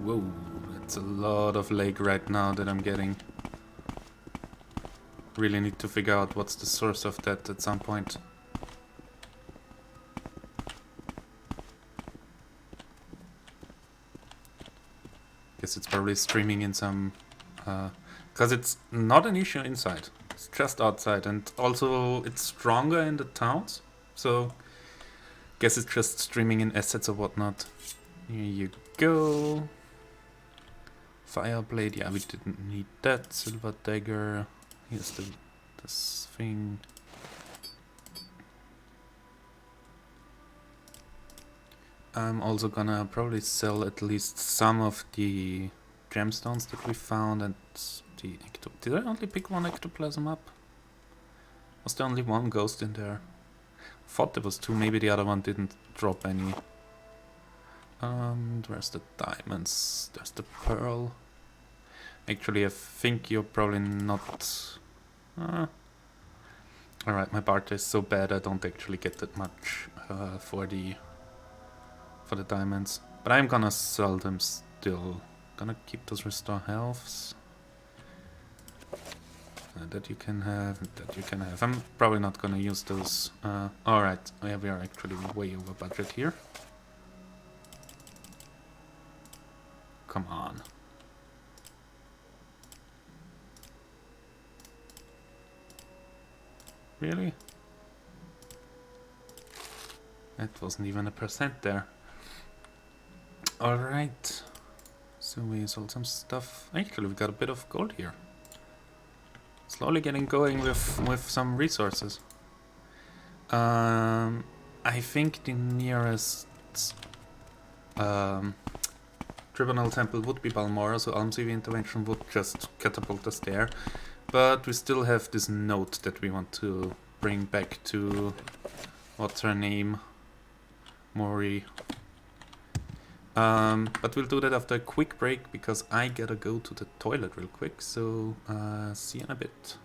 Speaker 1: Whoa, that's a lot of lake right now that I'm getting. Really need to figure out what's the source of that at some point. Guess it's probably streaming in some... because it's not an issue inside. It's just outside, and also it's stronger in the towns. So, guess it's just streaming in assets or whatnot. Here you go. Fireblade, yeah, we didn't need that. Silver dagger. Here's this thing. I'm also gonna probably sell at least some of the gemstones that we found, and the did I only pick one ectoplasm up? Was there only one ghost in there? I thought there was two, maybe the other one didn't drop any. Where's the diamonds? There's the pearl. Actually, I think you're probably not... Alright, my barter is so bad I don't actually get that much for the diamonds. But I'm gonna sell them still. Gonna keep those restore healths. That you can have, that you can have. I'm probably not gonna use those. Alright, yeah, we are actually way over budget here. Come on. Really? That wasn't even a percent there. Alright. So we sold some stuff. Actually, we got a bit of gold here. Slowly getting going with some resources. I think the nearest but Tribunal Temple would be Balmora, so Almsevie intervention would just catapult us there. But we still have this note that we want to bring back to, what's her name? Mori. But we'll do that after a quick break, because I gotta go to the toilet real quick, so see you in a bit.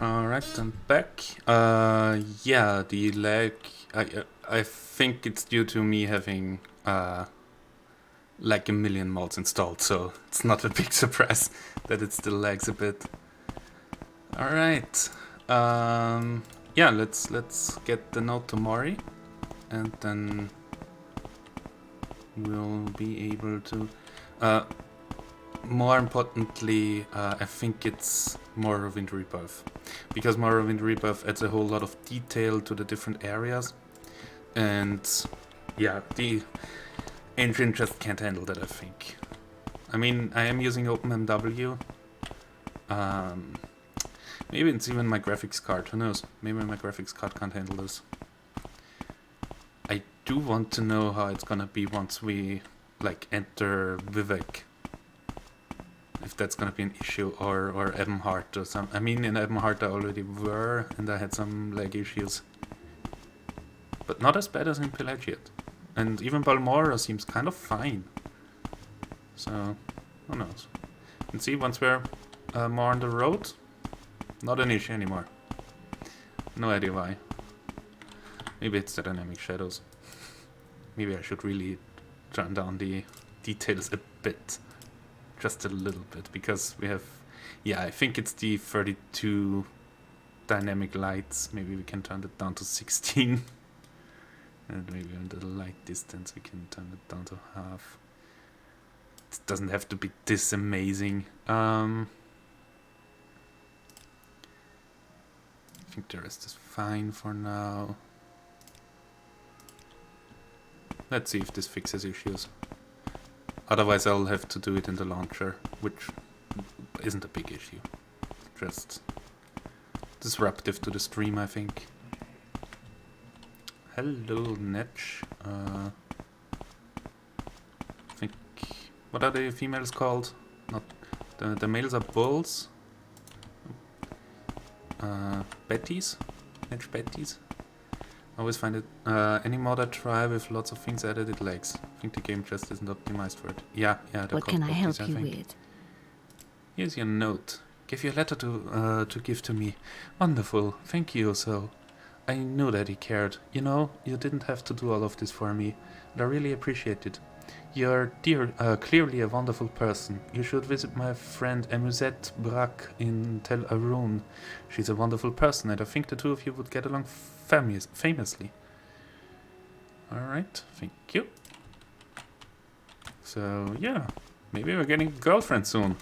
Speaker 1: Alright, I'm back. Yeah, the lag, I think it's due to me having like a million mods installed, so it's not a big surprise that it still lags a bit. Alright, yeah, let's get the note to Mori, and then we'll be able to, more importantly, I think it's Morrowind Rebirth, because Morrowind Rebirth adds a whole lot of detail to the different areas, and yeah, the engine just can't handle that, I think. I mean, I am using OpenMW. Maybe it's even my graphics card, who knows? Maybe my graphics card can't handle this. I do want to know how it's gonna be once we like enter Vivek. If that's gonna be an issue, or Ebonheart or some. I mean, in Ebonheart I already were, and I had some lag issues, but not as bad as in Pelagiat. And even Balmora seems kind of fine. So, who knows? And see, once we're more on the road, not an issue anymore. No idea why. Maybe it's the dynamic shadows. Maybe I should really turn down the details a bit. Just a little bit, because we have, yeah, I think it's the 32 dynamic lights. Maybe we can turn it down to 16. And maybe on the light distance we can turn it down to half. It doesn't have to be this amazing. I think the rest is fine for now. Let's see if this fixes issues. Otherwise I'll have to do it in the launcher, which isn't a big issue. Just disruptive to the stream, I think. hello, Netch. I think... What are the females called? Not... The males are bulls. Betties? Netch Betties? I always find it... any mod I try with lots of things added, it lags. I think the game just isn't optimized for it. Yeah, they're
Speaker 5: What
Speaker 1: called
Speaker 5: can I help
Speaker 1: Betties,
Speaker 5: you
Speaker 1: think.
Speaker 5: with?
Speaker 1: Here's your note. Give you a letter to give to me. Wonderful. Thank you, so... I knew that he cared. You know, you didn't have to do all of this for me, and I really appreciate it. You're clearly a wonderful person. You should visit my friend Amusette Brack in Tel Arun. She's a wonderful person, and I think the two of you would get along famously. Alright, thank you. So, yeah, maybe we're getting a girlfriend soon.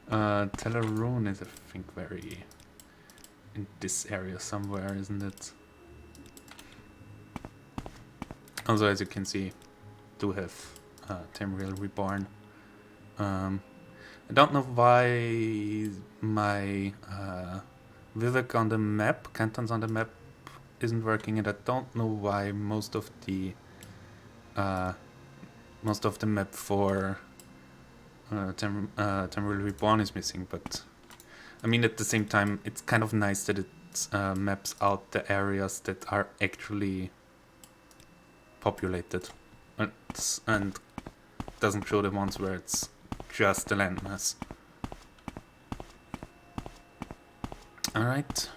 Speaker 1: Tel Arun is, I think, very... in this area somewhere, isn't it? Also, as you can see, do have Tamriel Reborn. I don't know why my Vivek on the map, cantons on the map, isn't working, and I don't know why most of the map for Tamriel Reborn is missing, but I mean, at the same time, it's kind of nice that it maps out the areas that are actually populated and doesn't show the ones where it's just a landmass. Alright.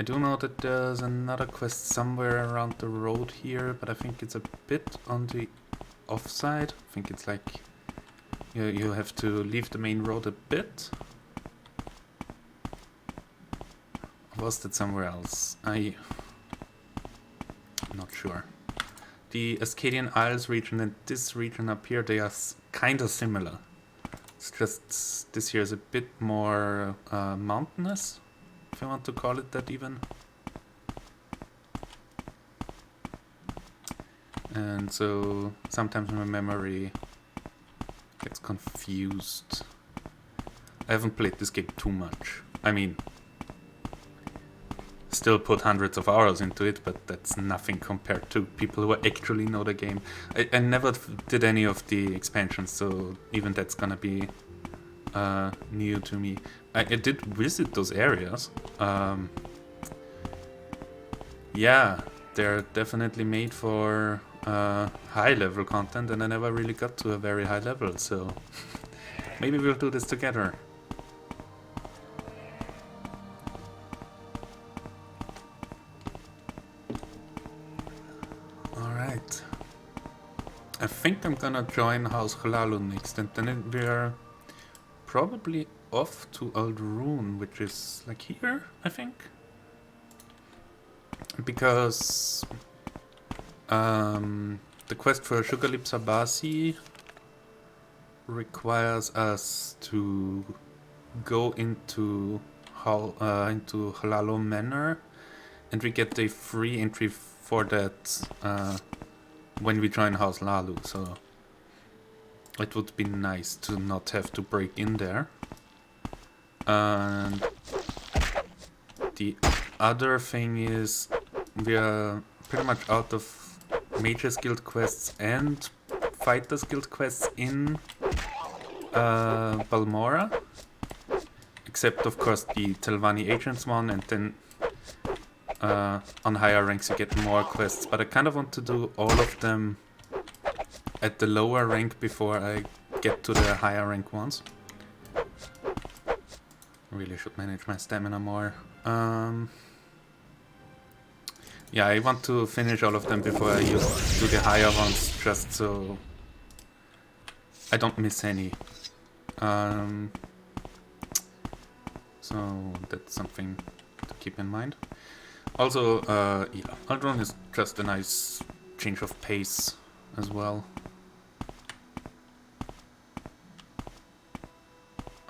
Speaker 1: I do know that there's another quest somewhere around the road here, but I think it's a bit on the offside. I think it's like you have to leave the main road a bit. Was that somewhere else? I'm not sure. The Ascadian Isles region and this region up here, they are kind of similar. It's just this here is a bit more mountainous, if you want to call it that even. And so sometimes my memory gets confused. I haven't played this game too much. I mean, still put hundreds of hours into it, but that's nothing compared to people who actually know the game. I never did any of the expansions, so even that's gonna be new to me. I did visit those areas. Yeah, they're definitely made for high level content, and I never really got to a very high level, so maybe we'll do this together. I think I'm gonna join House Hlaalu next, and then we're probably off to Aldrune, which is like here, I think. Because the quest for Sugarlip Sabasi requires us to go into Hlaalu Manor, and we get a free entry for that when we join House Hlaalu, so it would be nice to not have to break in there. And the other thing is we are pretty much out of Mages Guild quests and Fighters Guild quests in Balmora, except of course the Telvanni Agents one, and then on higher ranks you get more quests, but I kind of want to do all of them at the lower rank before I get to the higher rank ones. Really should manage my stamina more. Yeah, I want to finish all of them before I do the higher ones, just so I don't miss any. So that's something to keep in mind. Also, yeah, Aldrune is just a nice change of pace as well.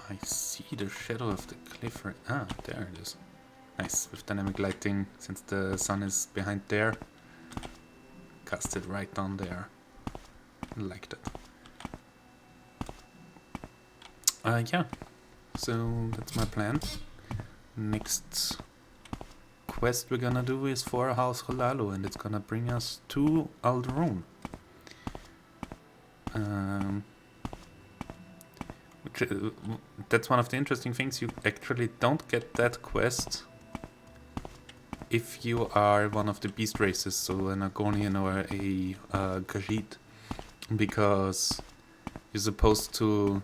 Speaker 1: I see the shadow of the cliff right... Ah, there it is. Nice, with dynamic lighting, since the sun is behind there. Cast it right on there. I like that. Yeah, so that's my plan. Next quest we're gonna do is for House Holalu, and it's gonna bring us to Ald'ruhn. That's one of the interesting things. You actually don't get that quest if you are one of the beast races, so an Argonian or a Khajiit, because you're supposed to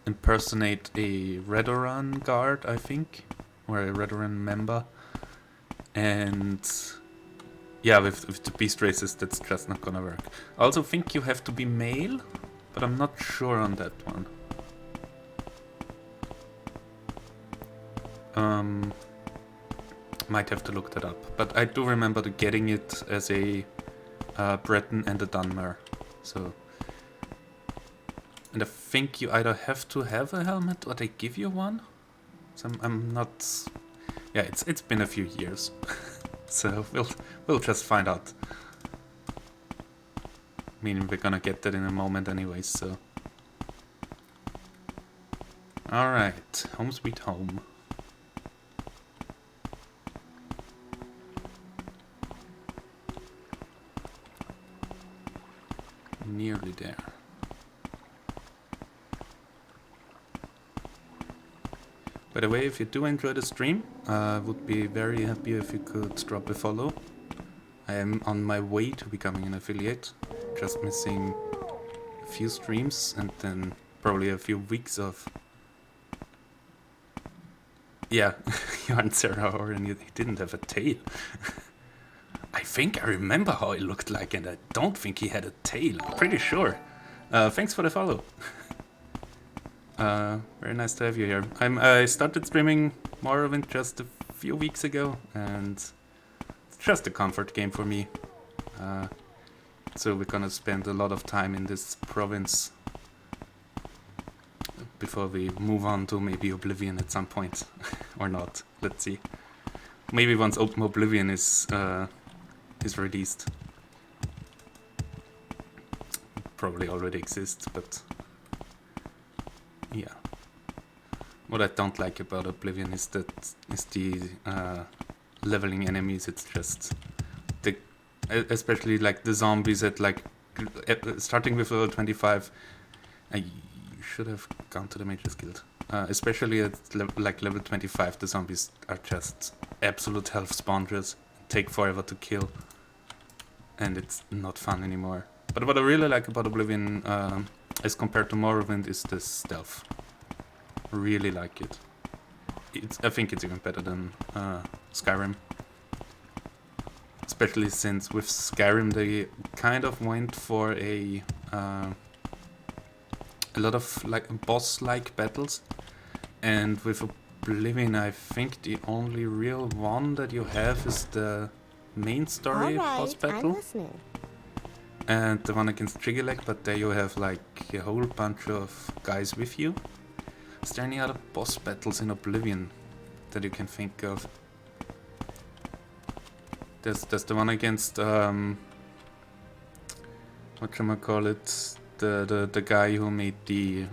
Speaker 1: impersonate a Redoran guard, I think, or a Redoran member, and yeah, with the beast races that's just not gonna work. I also think you have to be male, but I'm not sure on that one. Might have to look that up, but I do remember getting it as a Breton and a Dunmer. So, and I think you either have to have a helmet or they give you one. So I'm not. Yeah, it's been a few years, so we'll just find out. I mean, we're gonna get that in a moment anyways. So, all right, home sweet home. Nearly there. By the way, if you do enjoy the stream, I would be very happy if you could drop a follow. I am on my way to becoming an affiliate, just missing a few streams and then probably a few weeks of... Yeah, you aren't Sarah and he didn't have a tail. I think I remember how he looked like, and I don't think he had a tail. I'm pretty sure. Thanks for the follow. Very nice to have you here. I started streaming Morrowind just a few weeks ago, and it's just a comfort game for me. So we're gonna spend a lot of time in this province before we move on to maybe Oblivion at some point, or not. Let's see. Maybe once Oblivion is released. Probably already exists, but yeah. What I don't like about Oblivion is the leveling enemies. It's just especially like the zombies at like starting with level 25. I should have gone to the Mages Guild. Especially at level 25, the zombies are just absolute health sponges. Take forever to kill, and it's not fun anymore. But what I really like about Oblivion, as compared to Morrowind, is the stealth. Really like it. I think it's even better than Skyrim. Especially since with Skyrim they kind of went for a lot of like boss-like battles, and with Oblivion I think the only real one that you have is the main story boss battle.
Speaker 7: I'm listening.
Speaker 1: And the one against Triggerleg, but there you have like a whole bunch of guys with you. Is there any other boss battles in Oblivion that you can think of? There's the one against whatchamacallit, the guy who made the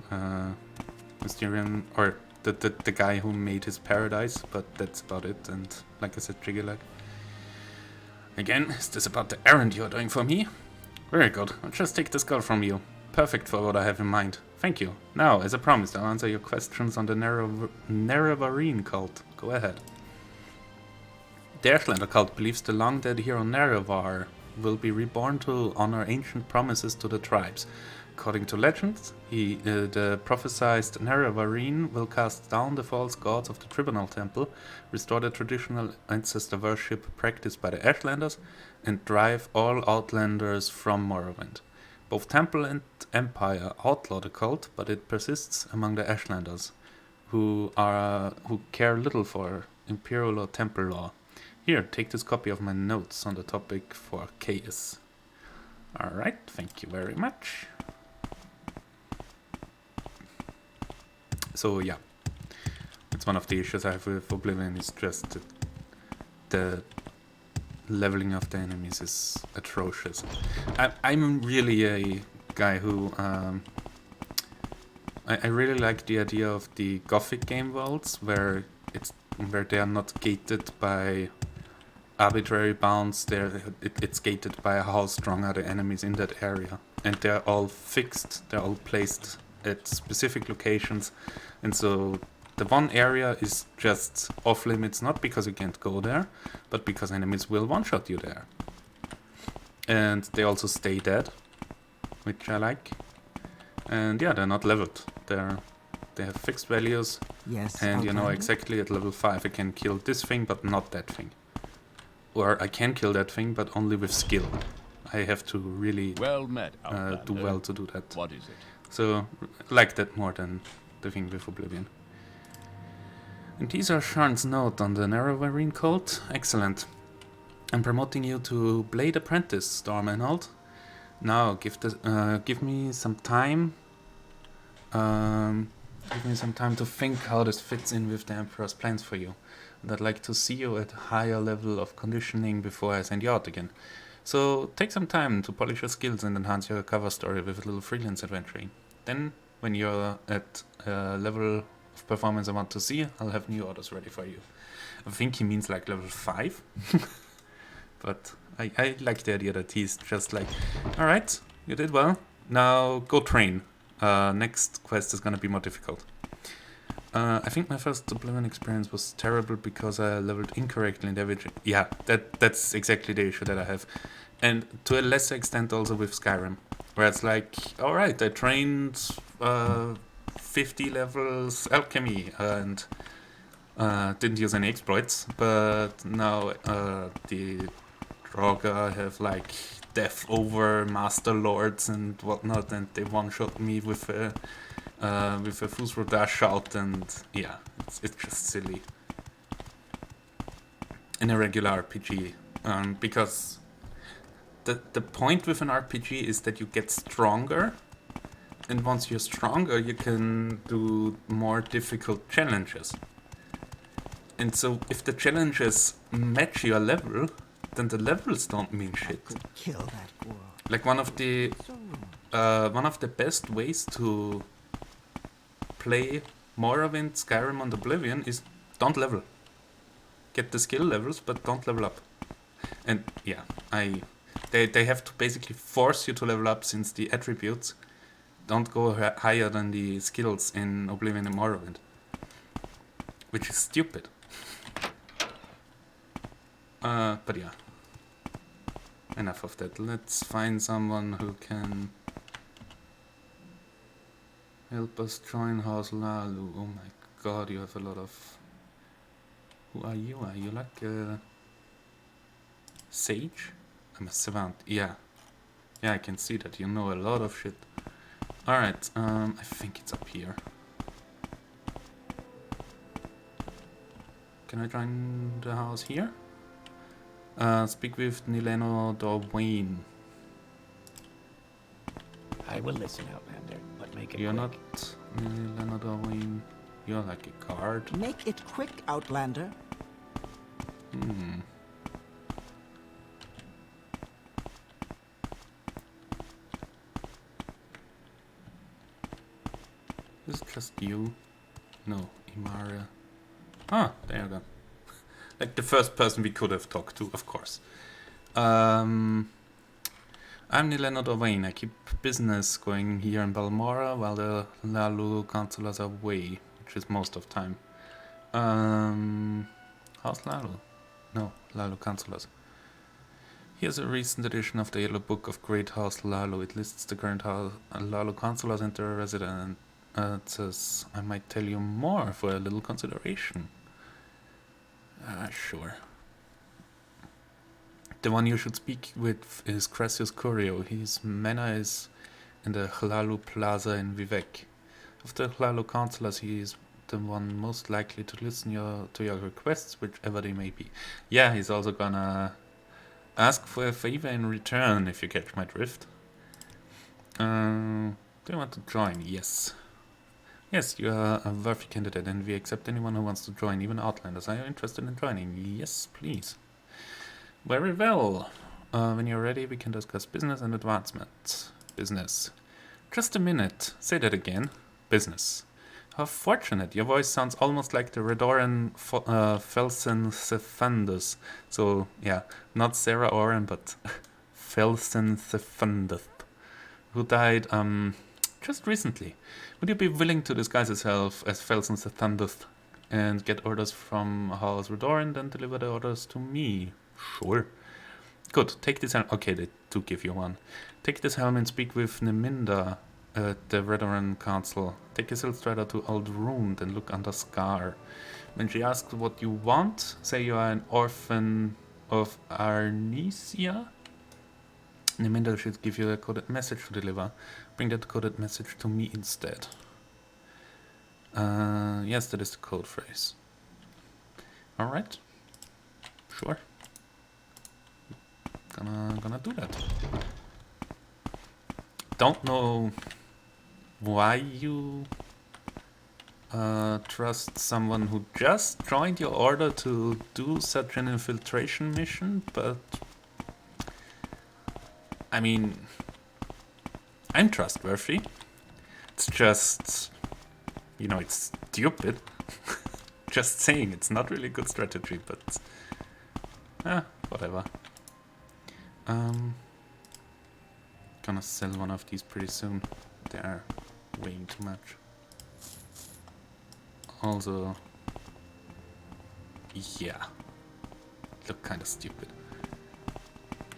Speaker 1: Mysterium, or the guy who made his paradise, but that's about it. And like I said, Triggerleg. Again, is this about the errand you're doing for me? Very good. I'll just take the skull from you. Perfect for what I have in mind. Thank you. Now, as I promised, I'll answer your questions on the Nerevarine cult. Go ahead. The Ashlander cult believes the long-dead hero Nerevar will be reborn to honor ancient promises to the tribes. According to legends, the prophesied Nerevarine will cast down the false gods of the Tribunal Temple, restore the traditional ancestor worship practiced by the Ashlanders, and drive all Outlanders from Morrowind. Both Temple and Empire outlaw the cult, but it persists among the Ashlanders, who care little for Imperial or Temple law. Here, take this copy of my notes on the topic for Chaos. Alright, thank you very much. So yeah, it's one of the issues I have with Oblivion, is just the leveling of the enemies is atrocious. I'm really a guy who I really like the idea of the Gothic game worlds, where it's where they are not gated by arbitrary bounds. It's gated by how strong are the enemies in that area, and they're all fixed. They're all placed at specific locations, and so the one area is just off limits, not because you can't go there, but because enemies will one-shot you there. And they also stay dead, which I like. And yeah, they're not leveled. They have fixed values,
Speaker 3: Yes,
Speaker 1: and you know
Speaker 3: Outlander?
Speaker 1: exactly at level 5 I can kill this thing, but not that thing. Or I can kill that thing, but only with skill. I have to really
Speaker 2: Well met,
Speaker 1: do
Speaker 2: Outlander.
Speaker 1: well to do that.
Speaker 2: What is it?
Speaker 1: So, like that more than the thing with Oblivion. And these are Sharn's note on the Narrow cult. Excellent. I'm promoting you to Blade Apprentice, Stormenhold. Now, give me some time. Give me some time to think how this fits in with the Emperor's plans for you. And I'd like to see you at a higher level of conditioning before I send you out again. So take some time to polish your skills and enhance your cover story with a little freelance adventuring. Then, when you're at a level of performance I want to see, I'll have new orders ready for you. I think he means like level 5. But I like the idea that he's just like, alright, you did well, now go train. Next quest is gonna be more difficult. I think my first Oblivion experience was terrible because I leveled incorrectly in the average. Yeah, that's exactly the issue that I have. And to a lesser extent also with Skyrim, where it's like, alright, I trained 50 levels alchemy and didn't use any exploits, but now the Draugr have like death over master lords and whatnot, and they one-shot me with a Fusro dash shout, and yeah, it's just silly in a regular RPG, because the point with an RPG is that you get stronger, and once you're stronger you can do more difficult challenges. And so if the challenges match your level, then the levels don't mean shit.
Speaker 6: Kill that girl.
Speaker 1: Like one of the best ways to play Morrowind, Skyrim, and Oblivion is don't level. Get the skill levels, but don't level up. And yeah, they have to basically force you to level up, since the attributes don't go higher than the skills in Oblivion and Morrowind, which is stupid. But yeah, enough of that. Let's find someone who can help us join House Lalu. Oh my god, you have a lot of... Who are you? Are you like a sage? I'm a savant. Yeah. Yeah, I can see that. You know a lot of shit. Alright, I think it's up here. Can I join the house here? Speak with Nileno Dorwain.
Speaker 8: I will listen, Outlander, but make it
Speaker 1: You're
Speaker 8: quick.
Speaker 1: not Nileno Dorwain. You're like a guard.
Speaker 6: Make it quick, Outlander.
Speaker 1: Is it just you? No, Imaria. Ah, there you go. Like the first person we could have talked to, of course. I'm Nileno Dorwain. I keep business going here in Balmora while the Lalu councillors are away, which is most of time. How's Lalu? No, Lalu councillors. Here's a recent edition of the Yellow Book of Great House Lalu. It lists the current Lalu councillors and their residents. It says I might tell you more for a little consideration. Sure. The one you should speak with is Crassius Curio. His manor is in the Hlalu Plaza in Vivek. Of the Hlalu councillors, he is the one most likely to listen to your requests, whichever they may be. Yeah, he's also gonna ask for a favor in return, if you catch my drift. Do you want to join? Yes. Yes, you are a worthy candidate, and we accept anyone who wants to join, even Outlanders. Are you interested in joining? Yes, please. Very well. When you're ready, we can discuss business and advancement. Business. Just a minute. Say that again. Business. How fortunate. Your voice sounds almost like the Redoran Felsencephandus. So, yeah, not Sarah Oren, but Felsencephandus, who died just recently. Would you be willing to disguise yourself as Felsencephandus and get orders from House Redoran, then deliver the orders to me? Sure. Good. Take this helm. Okay, they do give you one. Take this helm and speak with Neminda at the Redoran Council. Take yourself straight out to Aldrund and look under Scar. When she asks what you want, say you are an orphan of Arnesia. Neminda should give you a coded message to deliver. Bring that coded message to me instead. Yes, that is the code phrase. Alright. Sure. Gonna do that. Don't know why you trust someone who just joined your order to do such an infiltration mission, but I mean, I'm trustworthy. It's just, you know, it's stupid. Just saying, it's not really good strategy, but whatever. Gonna sell one of these pretty soon. They are weighing too much. Also, yeah, look kind of stupid.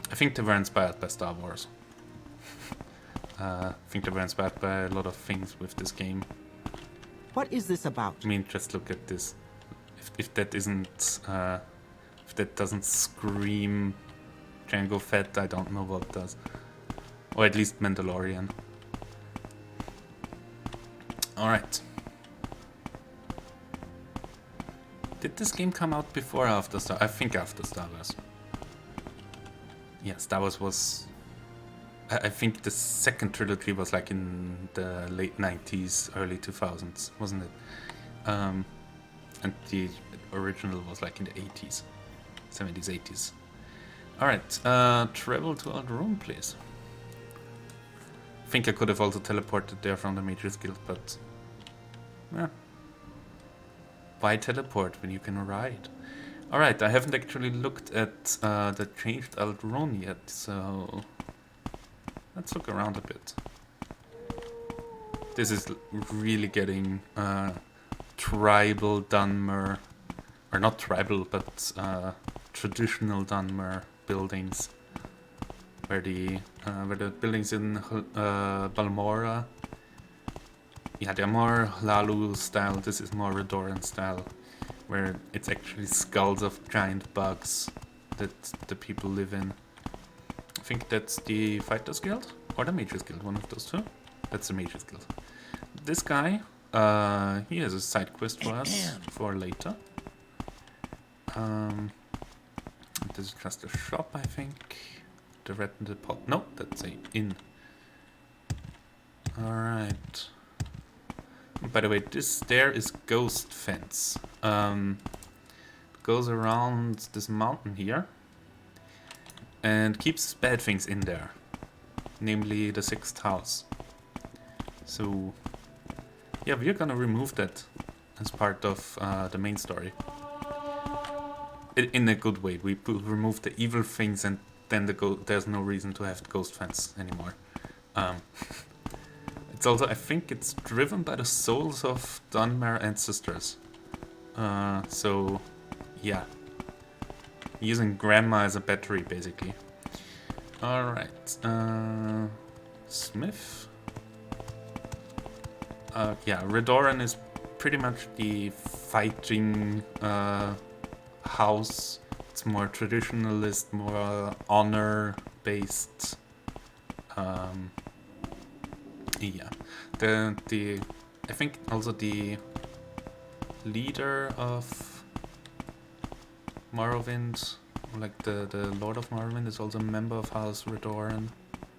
Speaker 1: I think they were inspired by Star Wars. I think they were inspired by a lot of things with this game.
Speaker 6: What is this about?
Speaker 1: I mean, just look at this. If that isn't, if that doesn't scream Jango Fett, I don't know what does. Or at least Mandalorian. Alright. Did this game come out before or after Star Wars? I think after Star Wars. Yeah, Star Wars was... I think the second trilogy was like in the late 90s, early 2000s, wasn't it? And the original was like in the 80s. 70s, 80s. Alright, travel to our room, please. I think I could have also teleported there from the Mages Guild, but... yeah. Why teleport when you can ride? Alright, I haven't actually looked at the changed Aldrone yet, so... let's look around a bit. This is really getting tribal Dunmer, or not tribal, but traditional Dunmer buildings, where the buildings in Balmora, yeah, they're more Lalu style. This is more Redoran style, where it's actually skulls of giant bugs that the people live in. I think that's the Fighters Guild or the Mages Guild, one of those two. That's the Mages Guild. This guy, he has a side quest for us for later. This is just a shop, I think. The red in the pot. No, that's a inn. Alright. By the way, this there is Ghost Fence. Goes around this mountain here and keeps bad things in there, namely the 6th house. So yeah, we're gonna remove that as part of the main story. In a good way. We remove the evil things, and then there's no reason to have the Ghost Fence anymore. It's also, I think it's driven by the souls of Dunmer ancestors. So yeah, using grandma as a battery, basically. Alright, Smith. Yeah, Redoran is pretty much the fighting house. It's more traditionalist, more honor-based. Yeah, I think also the leader of Morrowind, like the Lord of Morrowind, is also a member of House Redoran,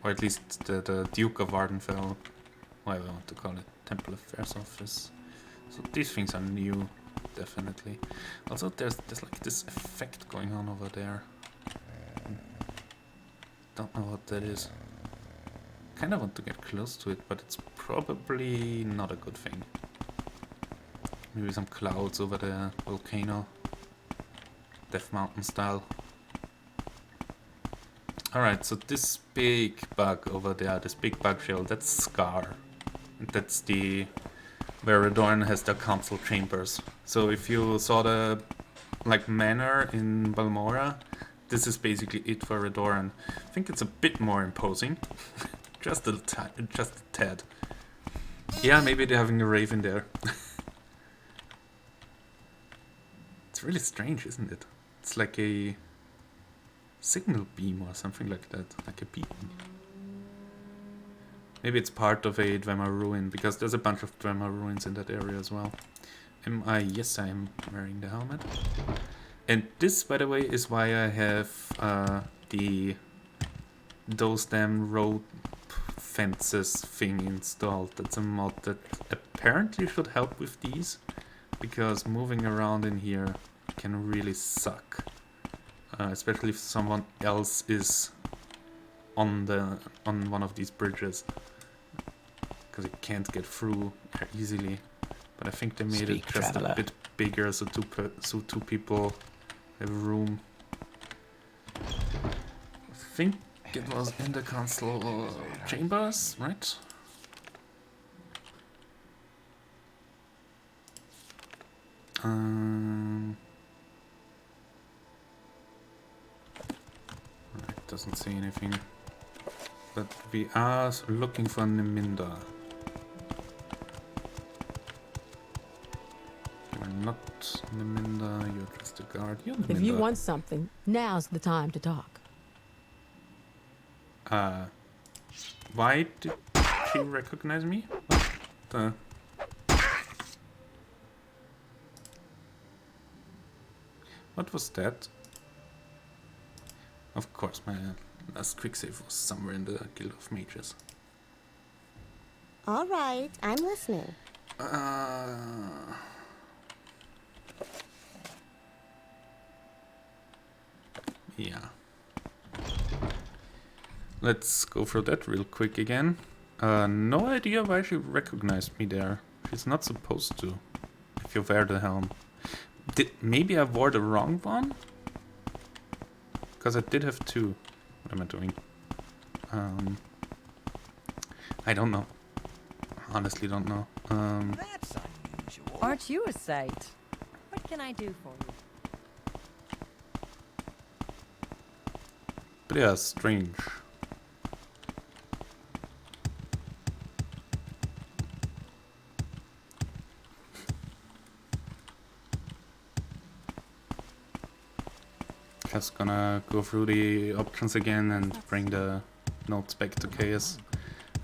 Speaker 1: or at least the Duke of Ardenfell, whatever I want to call it, Temple Affairs Office. So these things are new, definitely. Also, there's like this effect going on over there. Don't know what that is. Kind of want to get close to it, but it's probably not a good thing. Maybe some clouds over the volcano. Death Mountain style. Alright, so this big bug over there, this big bug shell, that's Scar. And that's the... where Redorn has their council chambers. So if you saw the like manor in Balmora, this is basically it for Redorn. I think it's a bit more imposing. just a tad. Yeah, maybe they're having a rave in there. It's really strange, isn't it? It's like a signal beam or something like that, like a beacon. Maybe it's part of a Dwemer ruin, because there's a bunch of Dwemer ruins in that area as well. Am I? Yes, I am wearing the helmet. And this, by the way, is why I have those damn road fences thing installed. That's a mod that apparently should help with these, because moving around in here can really suck. Especially if someone else is on one of these bridges, because it can't get through easily. But I think they made it just a bit bigger, so two people have room. I think it was in the council chambers, right? Right, doesn't say anything. But we are looking for Niminda. You're not Niminda, you're just a guard. You're Niminda.
Speaker 9: If you want something, now's the time to talk.
Speaker 1: Why did she recognize me? What the... What was that? Of course, my last quick save was somewhere in the Guild of Mages.
Speaker 7: All right, I'm listening.
Speaker 1: Yeah. Let's go through that real quick again. No idea why she recognized me there. She's not supposed to. If you wear the helm. Maybe I wore the wrong one? Because I did have two. What am I doing? I don't know. Honestly don't know.
Speaker 10: That's unusual. Aren't you a sight? What can I do for you?
Speaker 1: But yeah, strange. Just gonna go through the options again and bring the notes back to chaos,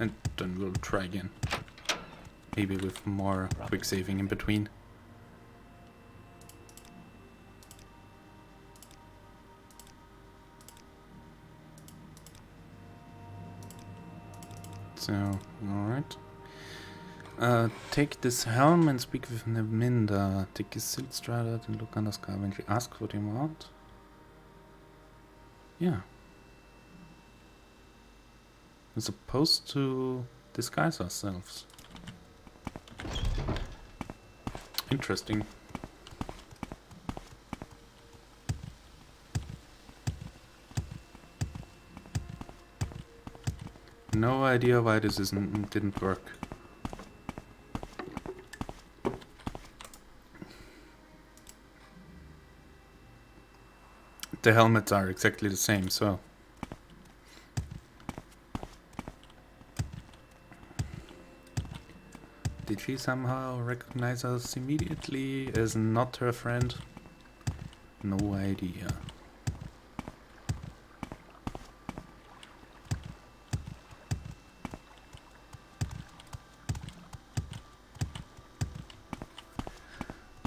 Speaker 1: and then we'll try again. Maybe with more quick saving in between. So, alright. Take this helm and speak with Neminda. Take a silk strata and look on the sky when she asks what you want. Yeah. We're supposed to disguise ourselves. Interesting. No idea why this didn't work. The helmets are exactly the same, so... Did she somehow recognize us immediately as not her friend? No idea.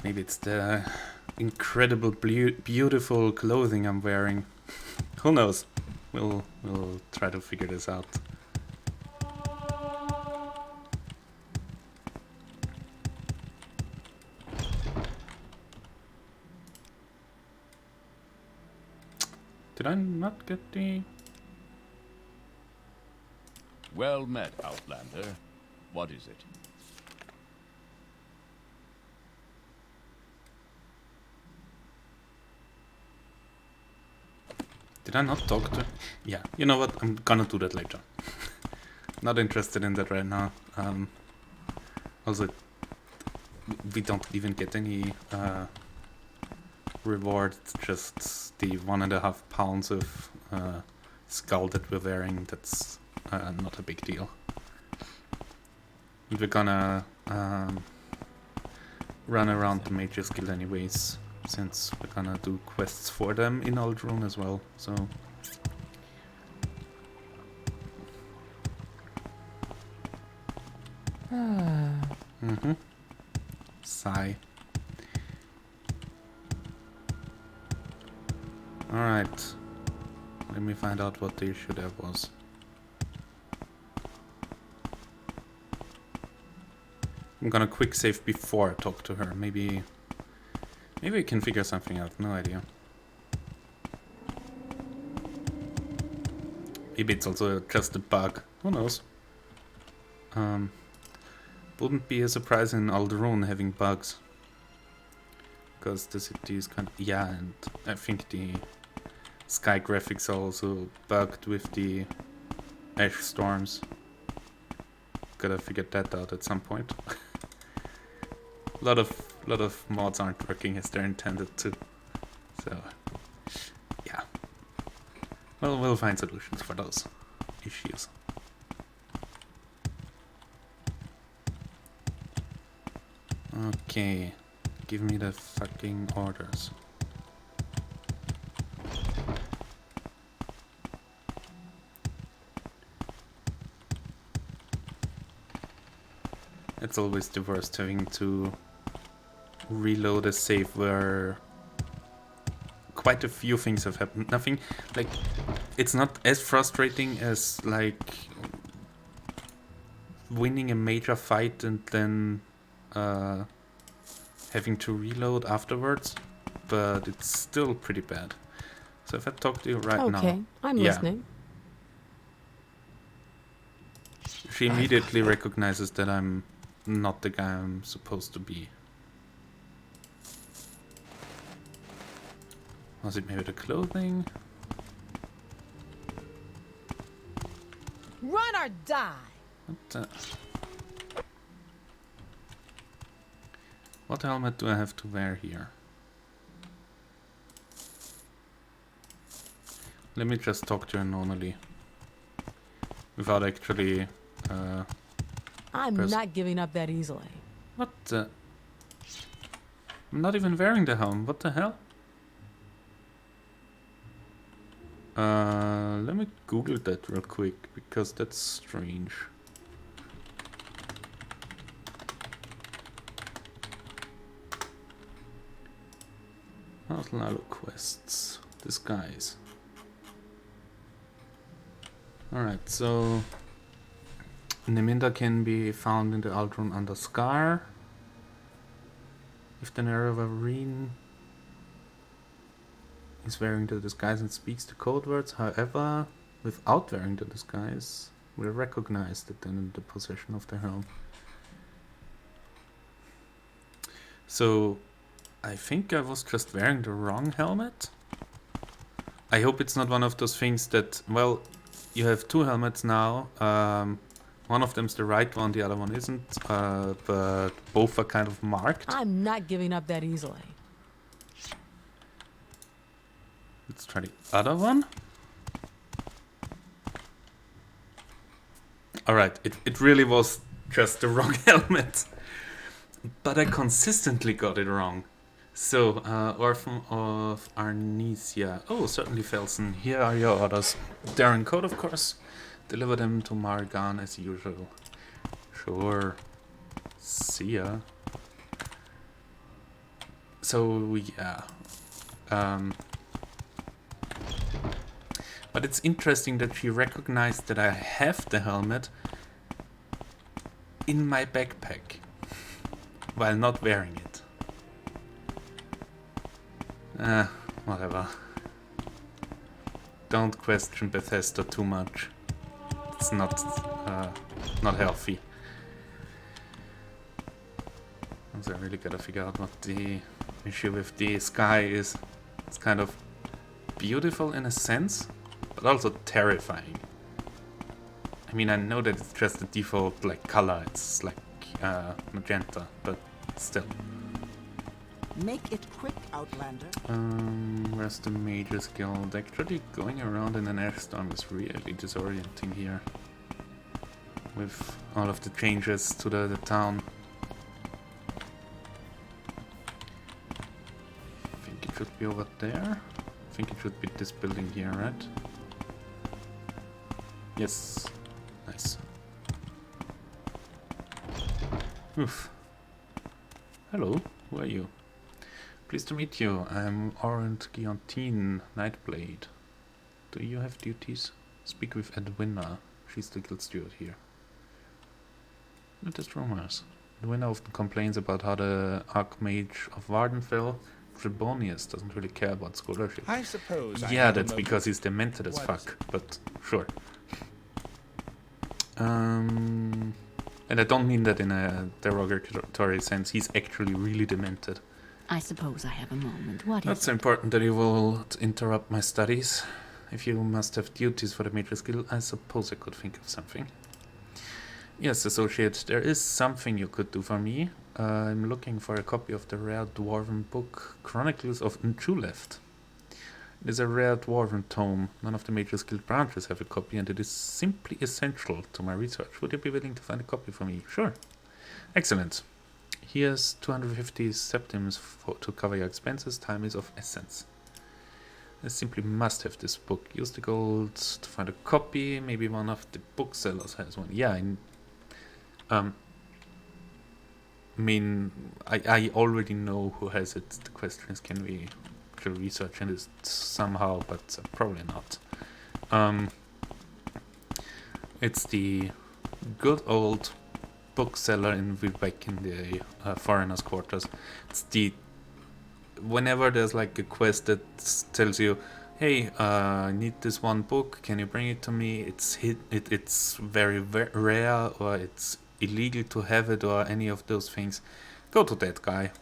Speaker 1: Maybe it's the incredible beautiful clothing I'm wearing. Who knows? We'll try to figure this out. Did I not get the...
Speaker 2: Well met, Outlander. What is it?
Speaker 1: Did I not talk to... Yeah, you know what? I'm gonna do that later. Not interested in that right now. Also, we don't even get any reward. It's just the 1.5 pounds of skull that we're wearing. That's not a big deal. And we're gonna run around the Mage's Guild anyways, since we're gonna do quests for them in Aldrune as well, so... Sigh. Alright. Let me find out what the issue there was. I'm gonna quick save before I talk to her. Maybe we can figure something out. No idea. Maybe it's also just a bug. Who knows? Wouldn't be a surprise in Aldrune having bugs. Because the city is kind of... Yeah, and I think the sky graphics are also bugged with the ash storms. Gotta figure that out at some point. A lot of mods aren't working as they're intended to. So, yeah. Well, we'll find solutions for those issues. Okay, give me the fucking orders. It's always the worst having to reload a save where quite a few things have happened. Nothing, like, it's not as frustrating as, like, winning a major fight and then having to reload afterwards, but it's still pretty bad. So if I talk to you right now...
Speaker 9: Okay, I'm listening.
Speaker 1: She immediately recognizes that I'm not the guy I'm supposed to be. Was it maybe the clothing?
Speaker 10: Run or die!
Speaker 1: What helmet do I have to wear here? Let me just talk to her normally. Without actually...
Speaker 9: I'm not giving up that easily.
Speaker 1: What the... I'm not even wearing the helm. What the hell? Let me Google that real quick, because that's strange. Outlaw quests. Disguise. Alright, so... Neminda can be found in the Aldrune under Scar. If the Nerevarine is wearing the disguise and speaks the code words, however, without wearing the disguise, will recognize that then in the possession of the helm. So, I think I was just wearing the wrong helmet. I hope it's not one of those things that, well, you have two helmets now. One of them's the right one, the other one isn't, but both are kind of marked.
Speaker 9: I'm not giving up that easily.
Speaker 1: Let's try the other one. Alright, it really was just the wrong helmet. But I consistently got it wrong. So, Orphan of Arnesia. Oh, certainly, Felsen. Here are your orders. They're in code, of course. Deliver them to Margan as usual. Sure. See ya. So, yeah. But it's interesting that she recognized that I have the helmet in my backpack while not wearing it. Whatever. Don't question Bethesda too much. It's not healthy. So I really gotta figure out what the issue with the sky is. It's kind of beautiful in a sense, but also terrifying. I mean, I know that it's just the default like color, it's like magenta, but still.
Speaker 6: Make it quick, Outlander.
Speaker 1: Where's the Mages Guild? Actually, going around in an air storm is really disorienting here. With all of the changes to the town. I think it should be over there. I think it should be this building here, right? Yes. Nice. Oof. Hello, who are you? Pleased to meet you. I'm Orange Guillotine Nightblade. Do you have duties? Speak with Edwina. She's the guild steward here. Latest rumors. Edwina often complains about how the Archmage of Vardenfell, Trebonius, doesn't really care about scholarship.
Speaker 8: I suppose.
Speaker 1: Yeah, that's because he's demented as fuck, but sure. And I don't mean that in a derogatory sense. He's actually really demented.
Speaker 5: I suppose I have a moment. What
Speaker 1: Not
Speaker 5: is
Speaker 1: so important that you will interrupt my studies. If you must have duties for the Mages Guild, I suppose I could think of something. Yes, Associate, there is something you could do for me. I'm looking for a copy of the rare dwarven book, Chronicles of Nchuleft. It is a rare dwarven tome. None of the Mages Guild branches have a copy, and it is simply essential to my research. Would you be willing to find a copy for me? Sure. Excellent. Here's 250 septims to cover your expenses. Time is of essence. I simply must have this book. Use the gold to find a copy. Maybe one of the booksellers has one. Yeah, I mean, I already know who has it. The question is, can we research it somehow? But probably not. It's the good old bookseller in Vivek in the foreigners' quarters. It's the whenever there's like a quest that tells you, hey, I need this one book, can you bring it to me? It's very rare, or it's illegal to have it, or any of those things. Go to that guy.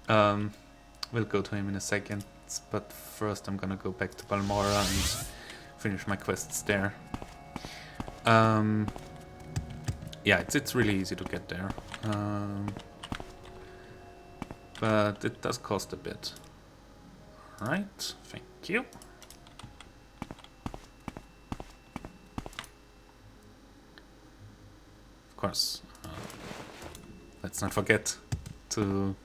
Speaker 1: We'll go to him in a second, but first I'm gonna go back to Balmora and finish my quests there. Yeah, it's really easy to get there. But it does cost a bit. Alright, thank you. Of course, let's not forget to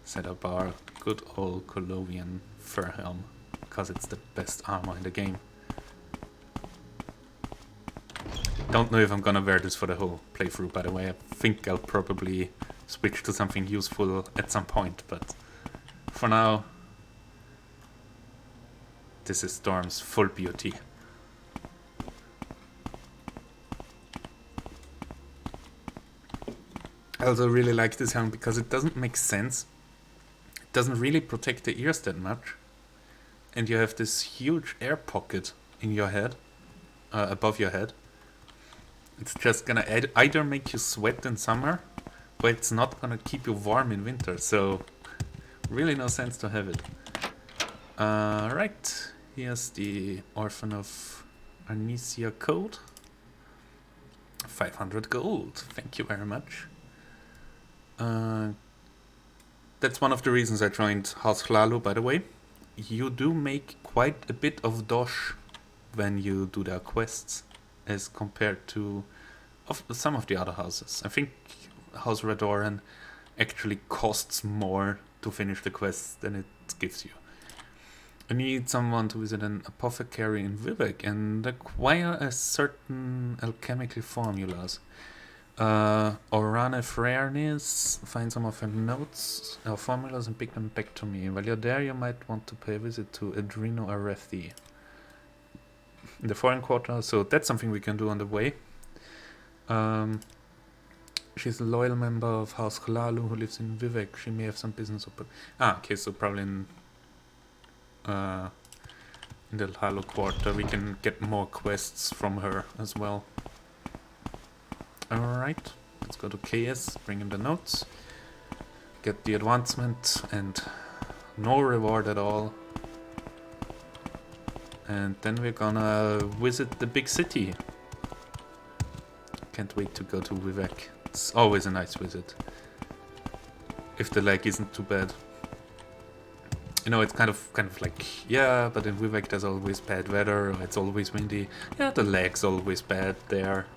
Speaker 1: set up our good old Colovian fur helm, because it's the best armor in the game. Don't know if I'm gonna wear this for the whole playthrough, by the way. I think I'll probably switch to something useful at some point, but for now, this is Storm's full beauty. I also really like this helm because it doesn't make sense. It doesn't really protect the ears that much. And you have this huge air pocket in your head, above your head. It's just gonna either make you sweat in summer, but it's not gonna keep you warm in winter, so really no sense to have it. Right, here's the Orphan of Arnesia code. 500 gold, thank you very much. That's one of the reasons I joined House Hlalu, by the way. You do make quite a bit of dosh when you do their quests, as compared to some of the other houses. I think House Radoran actually costs more to finish the quests than it gives you. I need someone to visit an apothecary in Vivek and acquire a certain alchemical formulas. Orane Frearnis, find some of her notes or formulas and pick them back to me. While you're there, you might want to pay a visit to Adreno Arethi in the foreign quarter, so that's something we can do on the way. She's a loyal member of House Hlalu who lives in Vivek. She may have some business open. Okay, so probably in the Hlalu quarter we can get more quests from her as well. Alright, let's go to KS, bring in the notes, get the advancement and no reward at all. And then we're gonna visit the big city. Can't wait to go to Vivek. It's always a nice visit. If the lag isn't too bad. You know, it's kind of like, yeah, but in Vivek there's always bad weather, or it's always windy. Yeah, the lag's always bad there.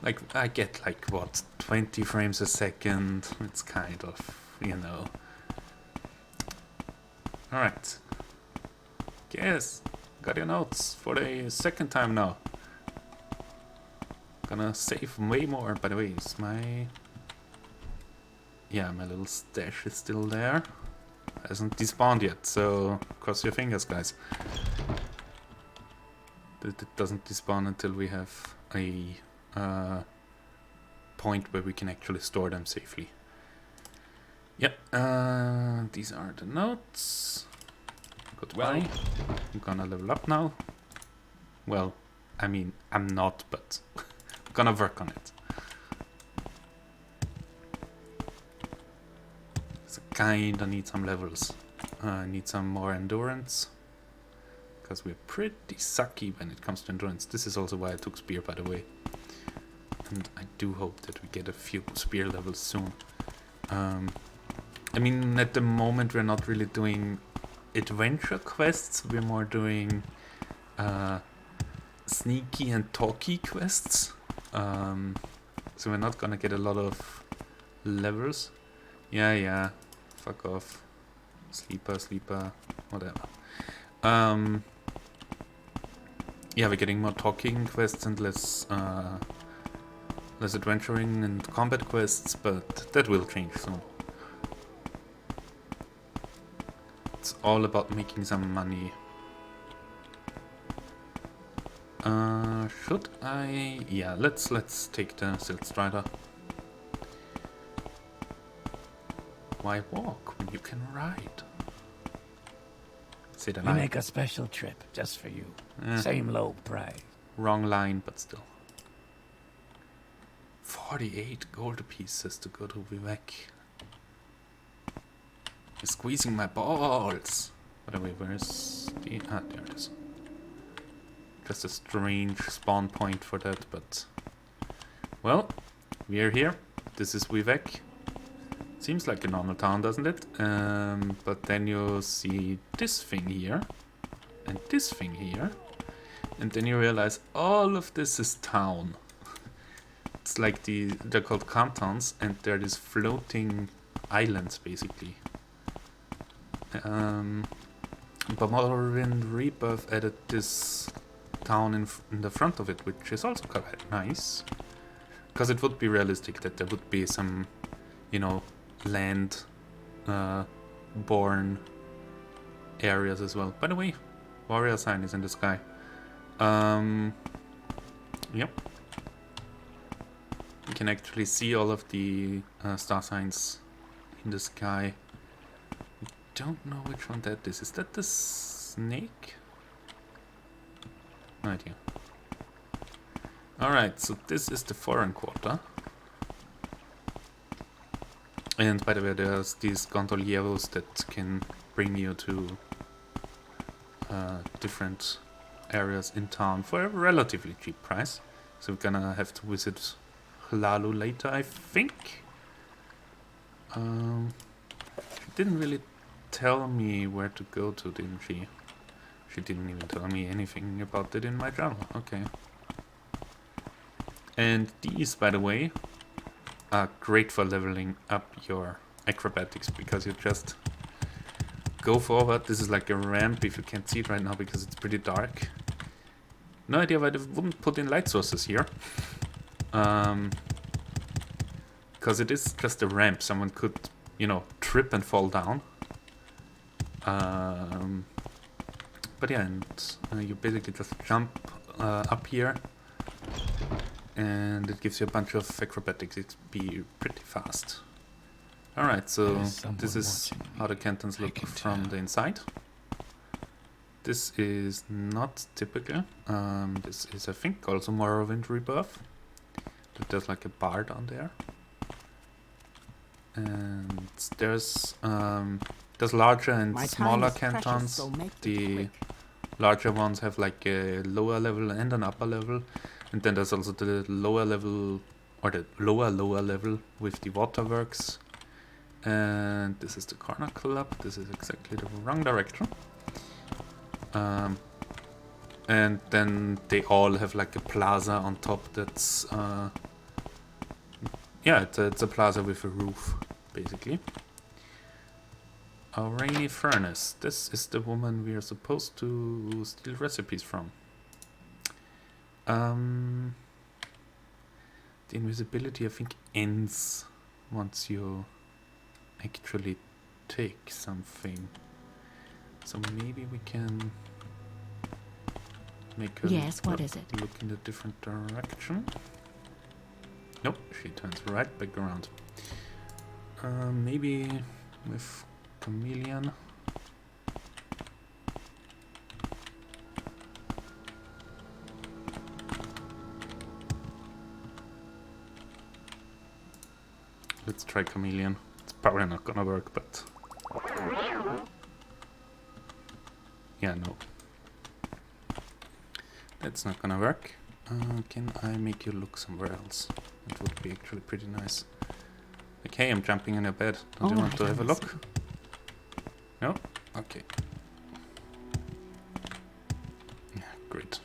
Speaker 1: Like, I get like, what, 20 frames a second? It's kind of, you know. Alright. Yes, got your notes for the second time now. Gonna save way more. By the way, is my... Yeah, my little stash is still there. Hasn't despawned yet, so cross your fingers, guys. That it doesn't despawn until we have a point where we can actually store them safely. Yep, these are the notes. Goodbye. I'm gonna level up now. Well, I mean, I'm not, but I'm gonna work on it. So kinda need some levels. I need some more endurance. Because we're pretty sucky when it comes to endurance. This is also why I took spear, by the way. And I do hope that we get a few spear levels soon. I mean, at the moment we're not really doing adventure quests. We're more doing sneaky and talky quests. So we're not gonna get a lot of levels. Yeah, fuck off. Sleeper, whatever. Yeah, we're getting more talking quests and less adventuring and combat quests, but that will change soon. It's all about making some money. Should I? Yeah, let's take the Silt Strider. Why walk when you can ride? Say the
Speaker 8: We
Speaker 1: line.
Speaker 8: make a special trip just for you. Same low price.
Speaker 1: Wrong line, but still. 48 gold pieces to go to Vivek. You're squeezing my balls. By the way, where's the... Ah, there it is. Just a strange spawn point for that, but... Well, we are here. This is Vivek. Seems like a normal town, doesn't it? But then you see this thing here. And this thing here. And then you realize all of this is town. It's like they're called cantons, and they're these floating islands, basically. But Morrowind Rebirth added this town in the front of it, which is also quite nice. Because it would be realistic that there would be some, you know, land born areas as well. By the way, warrior sign is in the sky. Yep. You can actually see all of the star signs in the sky. I don't know which one that is. Is that the snake? No idea. Alright, so this is the foreign quarter. And by the way, there's these gondolieros that can bring you to different areas in town for a relatively cheap price. So we're gonna have to visit Hlalu later, I think. She didn't really tell me where to go to, didn't she? She didn't even tell me anything about it in my journal. Okay. And these, by the way, are great for leveling up your acrobatics, because you just go forward. This is like a ramp, if you can't see it right now because it's pretty dark. No idea why they wouldn't put in light sources here. Because it is just a ramp. Someone could, you know, trip and fall down. But yeah, and you basically just jump up here, and it gives you a bunch of acrobatics XP pretty fast. Alright, so this is how the cantons look from the inside. This is not typical. This is, I think, also Morrowind Rebirth. There's like a bar down there. And there's larger and
Speaker 6: My time
Speaker 1: smaller
Speaker 6: is precious,
Speaker 1: cantons.
Speaker 6: so make it
Speaker 1: The
Speaker 6: quick.
Speaker 1: larger ones have like a lower level and an upper level, and then there's also the lower level, or the lower level with the waterworks. And this is the corner club. This is exactly the wrong direction. And then they all have like a plaza on top that's yeah, it's a plaza with a roof, basically. A rainy furnace. This is the woman we are supposed to steal recipes from. The invisibility, I think, ends once you actually take something. So maybe we can make her
Speaker 5: Yes, what is it?
Speaker 1: look in a different direction. Nope, she turns right back around. Maybe with chameleon. Let's try chameleon. It's probably not gonna work, but yeah, no. That's not gonna work. Can I make you look somewhere else? It would be actually pretty nice. Like, hey, I'm jumping in your bed. Don't you want to have a look? No? Okay. Yeah, great.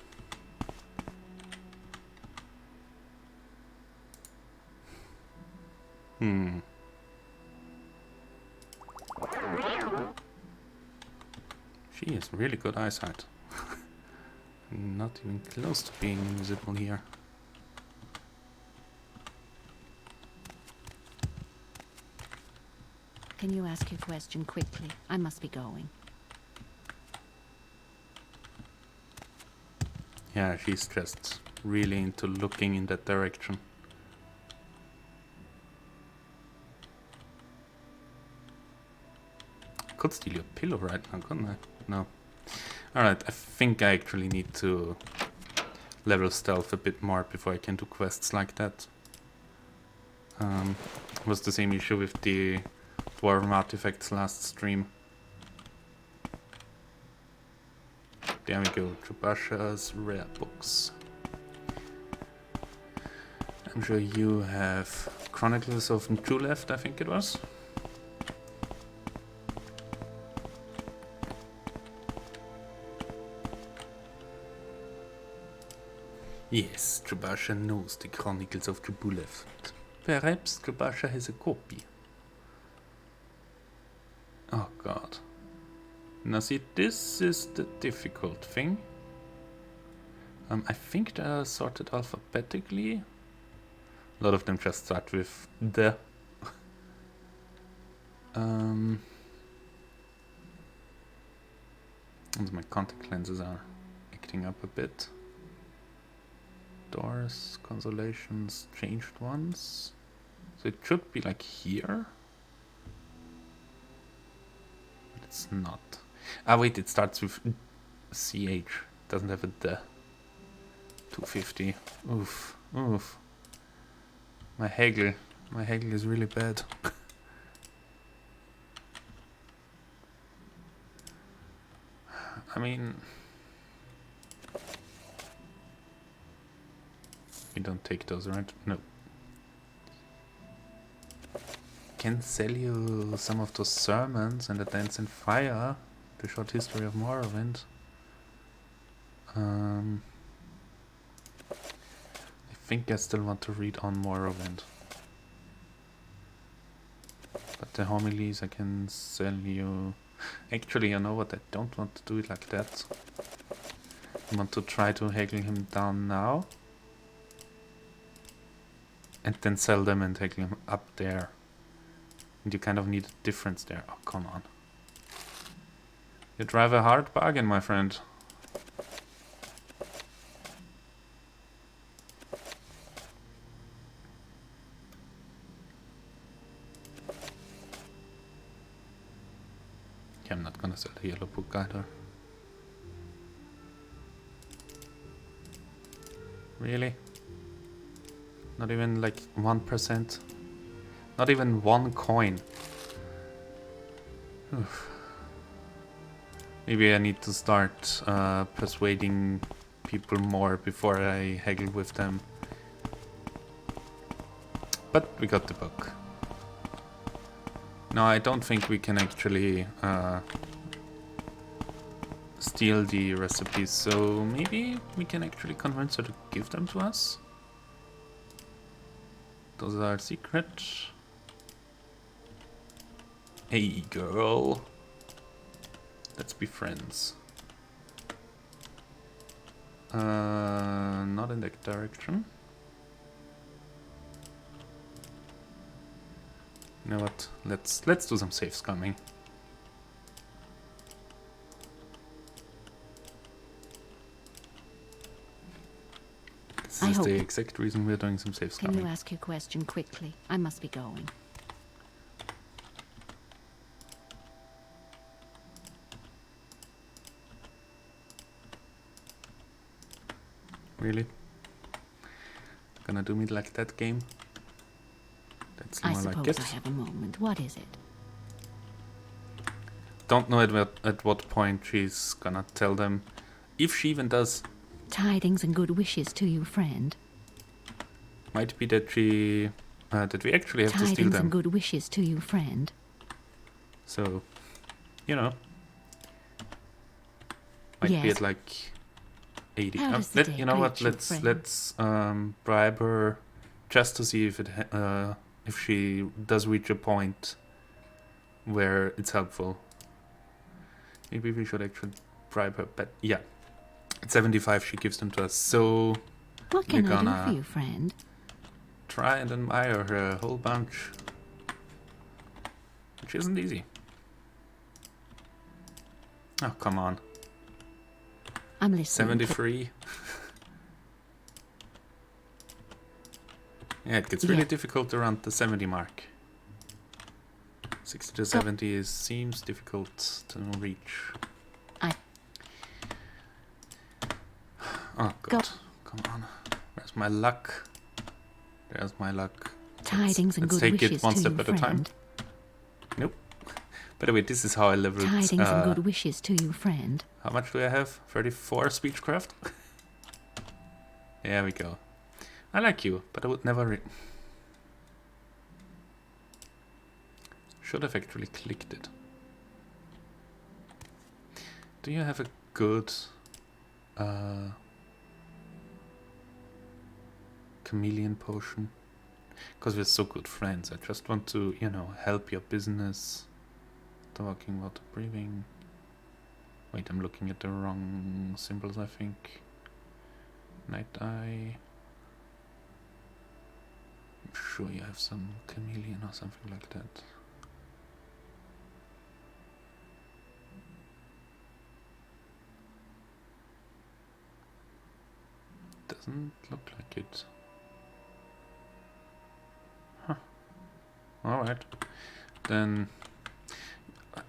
Speaker 1: She has really good eyesight. Not even close to being invisible here.
Speaker 5: Can you ask your question quickly? I must be going.
Speaker 1: Yeah, she's just really into looking in that direction. I could steal your pillow right now, couldn't I? No. Alright, I think I actually need to level stealth a bit more before I can do quests like that. Was the same issue with the Dwarven artifacts last stream. There we go, Chubasha's rare books. I'm sure you have Chronicles of Nju left, I think it was. Yes, Chubasha knows the Chronicles of Nju left. Perhaps Chubasha has a copy. Oh god. Now see, this is the difficult thing. I think they are sorted alphabetically. A lot of them just start with the. And my contact lenses are acting up a bit. Doors, consolations, changed ones. So it should be like here. But it's not. Ah wait, it starts with CH. Doesn't have a the. 250. Oof. Oof. My Hegel is really bad. I mean, we don't take those, right? No. Can sell you some of those sermons and the Dance in Fire, the short history of Morrowind. I think I still want to read on Morrowind. But the homilies I can sell you. Actually, you know what? I don't want to do it like that. I want to try to haggle him down now. And then sell them and haggle him up there. And you kind of need a difference there. Oh, come on. You drive a hard bargain, my friend. Okay, I'm not gonna sell the yellow book either. Really? Not even like 1%? Not even one coin. Oof. Maybe I need to start persuading people more before I haggle with them. But we got the book. No, I don't think we can actually steal the recipes, so maybe we can actually convince her to give them to us. Those are secret. Hey girl, let's be friends. Not in that direction. You know what? Let's do some safe scumming. This is the exact reason we're doing some safe scumming.
Speaker 5: Can you ask your question quickly? I must be going.
Speaker 1: Really? Gonna do me like that, game? That's
Speaker 5: I
Speaker 1: more like
Speaker 5: suppose
Speaker 1: it.
Speaker 5: I have a moment. What is it?
Speaker 1: Don't know at what point she's gonna tell them. If she even does.
Speaker 5: Tidings and good wishes to you, friend.
Speaker 1: Might be that she... that we actually have to steal
Speaker 5: Tidings
Speaker 1: them.
Speaker 5: and good wishes to you, friend.
Speaker 1: So, you know. Might be at like 80.
Speaker 5: How does the day
Speaker 1: You know what?
Speaker 5: greet you,
Speaker 1: Let's bribe her just to see if if she does reach a point where it's helpful. Maybe we should actually bribe her. But yeah, at 75 she gives them to us. So
Speaker 5: What can
Speaker 1: we're
Speaker 5: I do
Speaker 1: gonna
Speaker 5: for you, friend?
Speaker 1: try and admire her a whole bunch, which isn't easy. Oh, come on.
Speaker 5: I'm listening.
Speaker 1: 73. Yeah, it gets really difficult around the 70 mark. 60 to 70 seems difficult to reach. Oh god, come on. Where's my luck? There's my luck.
Speaker 5: Tidings and
Speaker 1: let's
Speaker 5: good
Speaker 1: take
Speaker 5: wishes
Speaker 1: it one
Speaker 5: to
Speaker 1: step
Speaker 5: you,
Speaker 1: at a time.
Speaker 5: friend.
Speaker 1: Nope. By the way, this is how I leveled.
Speaker 5: Tidings and good wishes to you, friend.
Speaker 1: How much do I have? 34 speechcraft? There we go. I like you, but I would never should have actually clicked it. Do you have a good chameleon potion? Because we're so good friends. I just want to, you know, help your business. Talking, water, breathing. Wait, I'm looking at the wrong symbols, I think. Night eye. I'm sure you have some chameleon or something like that. Doesn't look like it. Huh. Alright. Then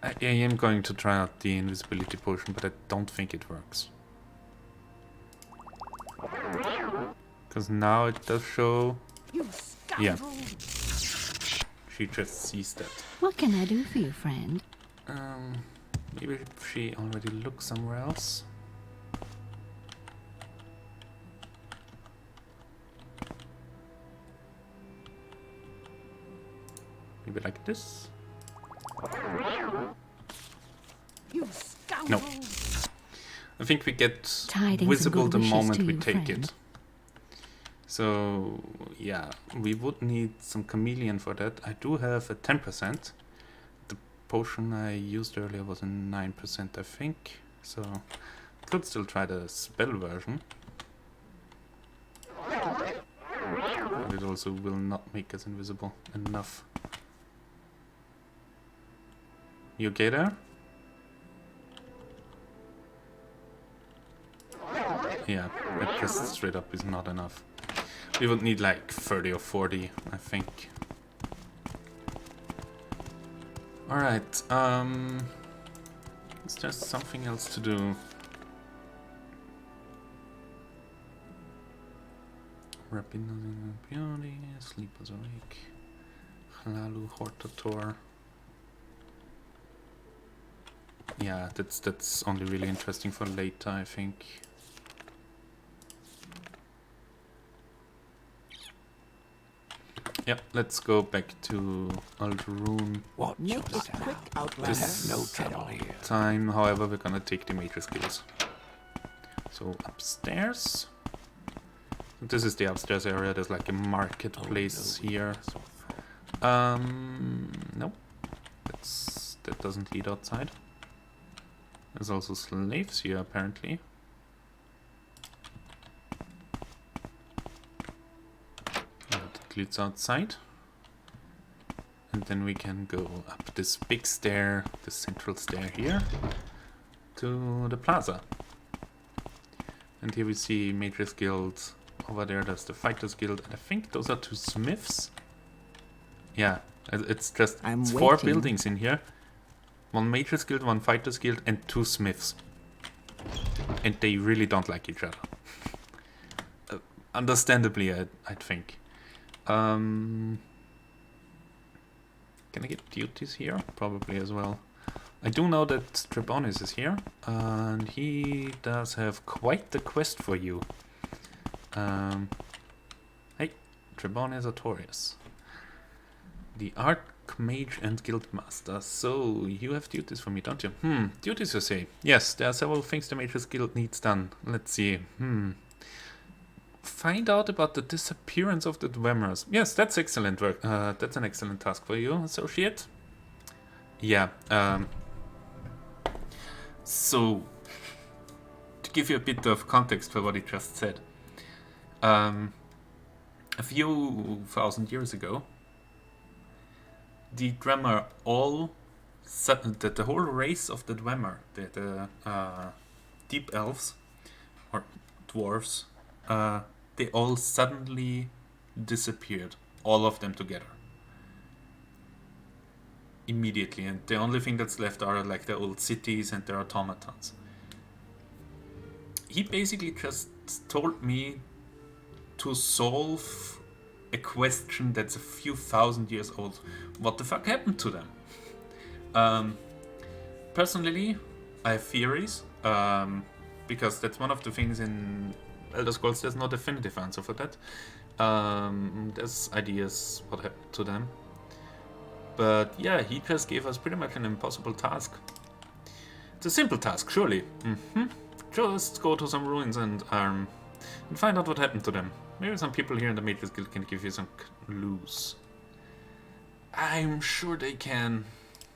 Speaker 1: I am going to try out the invisibility potion, but I don't think it works. Because now it does show... Yeah. She just sees that.
Speaker 5: What can I do for you, friend?
Speaker 1: Maybe she already looked somewhere else. Maybe like this? No. I think we get
Speaker 5: Tidings
Speaker 1: visible the moment we
Speaker 5: you,
Speaker 1: take
Speaker 5: friend.
Speaker 1: it. So, yeah, we would need some chameleon for that. I do have a 10%. The potion I used earlier was a 9%, I think. So, could still try the spell version. But it also will not make us invisible enough. You okay there? Yeah, that just straight up is not enough. We would need like 30 or 40, I think. Alright, is there something else to do? Rapid beauty, sleepers awake. Hlalu Hortator. yeah, that's only really interesting for later, I think. Yeah, let's go back to Ald'ruhn.
Speaker 8: Watch
Speaker 6: Make it
Speaker 8: yourself.
Speaker 6: quick, Outlander.
Speaker 1: This
Speaker 8: No trouble here.
Speaker 1: time, however, we're gonna take the major skills. So upstairs. This is the upstairs area. There's like a marketplace here. No, that doesn't lead outside. There's also slaves here apparently. That leads outside. And then we can go up this big stair, the central stair here, to the plaza. And here we see Matrix Guild. Over there, there's the Fighters Guild. And I think those are 2 smiths. Yeah, it's just it's 4 buildings in here. 1 Matrix Guild, 1 Fighters Guild, and 2 smiths. And they really don't like each other. Understandably, I think. Can I get duties here? Probably as well. I do know that Trebonis is here, and he does have quite the quest for you. Hey, Trebonis Artorius. The Archmage and Guildmaster. So, you have duties for me, don't you? Duties you say? Yes, there are several things the Mage's Guild needs done. Let's see. Find out about the disappearance of the Dwemer's. Yes, that's excellent work. That's an excellent task for you, associate. Yeah, so, to give you a bit of context for what he just said. A few thousand years ago, the Dwemer the whole race of the Dwemer, the deep elves, or dwarves, they all suddenly disappeared, all of them together. Immediately, and the only thing that's left are like the old cities and their automatons. He basically just told me to solve a question that's a few thousand years old. What the fuck happened to them? Personally, I have theories, because that's one of the things in Elder Scrolls, there's no definitive answer for that. There's ideas what happened to them. But yeah, he just gave us pretty much an impossible task. It's a simple task, surely. Just go to some ruins and find out what happened to them. Maybe some people here in the Matrix Guild can give you some clues. I'm sure they can,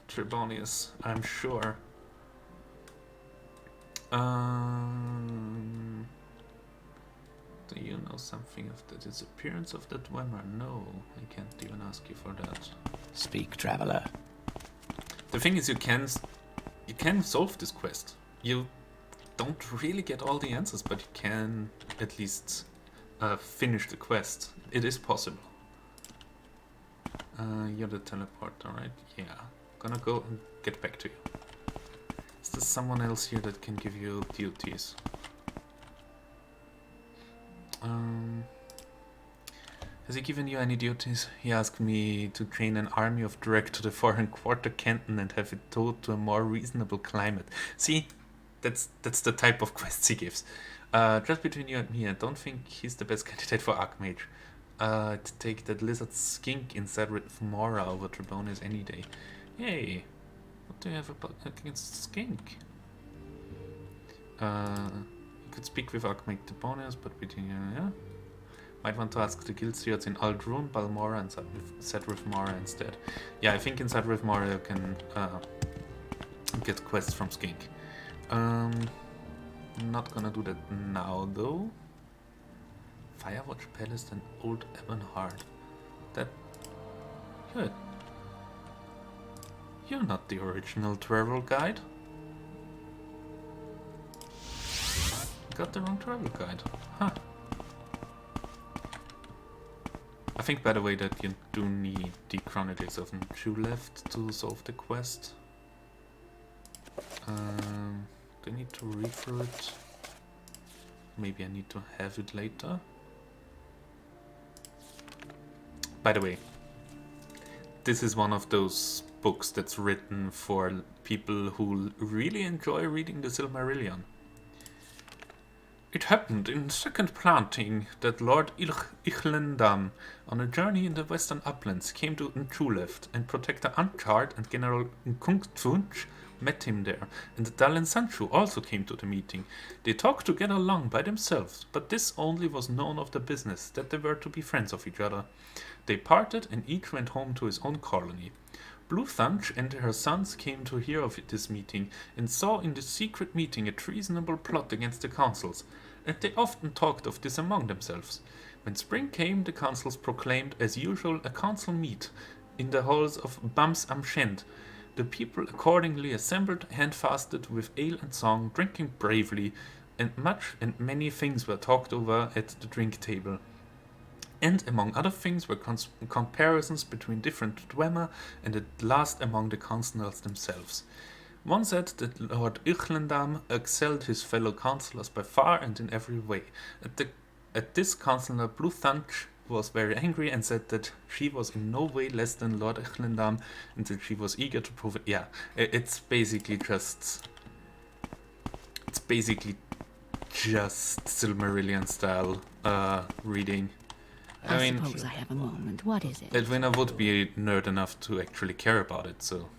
Speaker 1: Trebonius. I'm sure. Do you know something of the disappearance of the Dwemer? No, I can't even ask you for that.
Speaker 8: Speak, traveler.
Speaker 1: The thing is, you can solve this quest. You don't really get all the answers, but you can at least finish the quest. It is possible. You're the teleporter, right? Yeah. Gonna go and get back to you. Is there someone else here that can give you duties? Has he given you any duties? He asked me to train an army of direct to the foreign quarter canton and have it towed to a more reasonable climate. See, that's the type of quests he gives. Just between you and me, I don't think he's the best candidate for Archmage. To take that lizard skink inside with Mora over Trebonis any day. Hey, what do you have against skink? You could speak with Archmage Trebonis, but between you, yeah. Might want to ask the guild stewards in Ald'ruhn, Balmora, and Sedrith Mora instead. Yeah, I think in Sedrith Mora you can get quests from skink. I'm not gonna do that now though. Firewatch Palace and Old Ebonheart. That... You're not the original travel guide. Got the wrong travel guide. Huh. I think, by the way, that you do need the Chronicles of Nju left to solve the quest. Do I need to read through it? Maybe I need to have it later. By the way, this is one of those books that's written for people who really enjoy reading the Silmarillion. It happened in second planting that Lord Ichlendam, on a journey in the western uplands, came to Nchuleft, and Protector Anchard and General Nkungtfunch met him there, and the Dalen Sanchu also came to the meeting. They talked together long by themselves, but this only was known of the business, that they were to be friends of each other. They parted, and each went home to his own colony. Blue Thunch and her sons came to hear of this meeting, and saw in the secret meeting a treasonable plot against the councils, and they often talked of this among themselves. When spring came, the councils proclaimed, as usual, a council meet in the halls of Bams am Shend. The people accordingly assembled, handfasted, with ale and song, drinking bravely, and much and many things were talked over at the drink table. And among other things were comparisons between different dwemer, and at last among the councillors themselves. One said that Lord Ichlendam excelled his fellow councillors by far and in every way. At this councillor Blue Thunch was very angry and said that she was in no way less than Lord Ichlendam, and that she was eager to prove it. Yeah, it's basically just Silmarillion style reading.
Speaker 5: I suppose I have a moment. What is it?
Speaker 1: Edwina would be nerd enough to actually care about it, so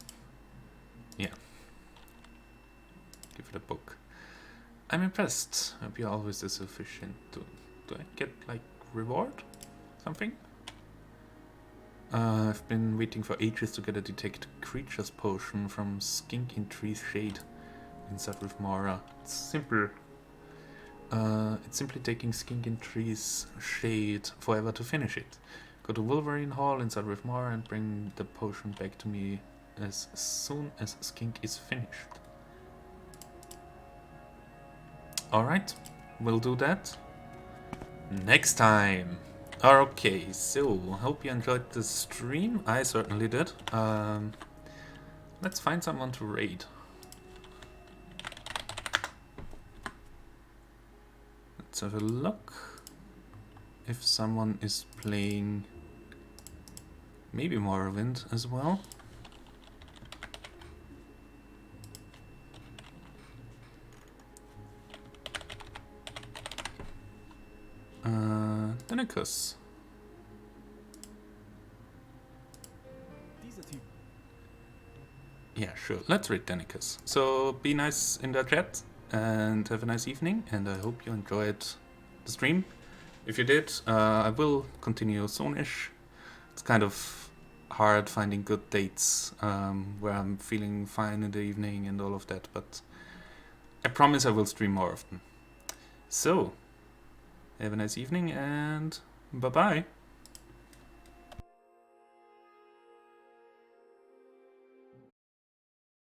Speaker 1: yeah. Give it a book. I'm impressed. Hope you're always as efficient. Do I get like reward? Something? I've been waiting for ages to get a detect creatures potion from Skink in Tree's Shade in Sadrith Mora. It's simple. It's simply taking Skink in Tree's Shade forever to finish it. Go to Wolverine Hall in Sadrith Mora and bring the potion back to me as soon as Skink is finished. Alright, we'll do that next time. Okay, so hope you enjoyed the stream. I certainly did. Let's find someone to raid. Let's have a look if someone is playing maybe Morrowind as well. Denicus. Yeah, sure. Let's read Denicus. So be nice in the chat and have a nice evening, and I hope you enjoyed the stream. If you did, I will continue soonish. It's kind of hard finding good dates where I'm feeling fine in the evening and all of that, but I promise I will stream more often. So, have a nice evening and bye-bye.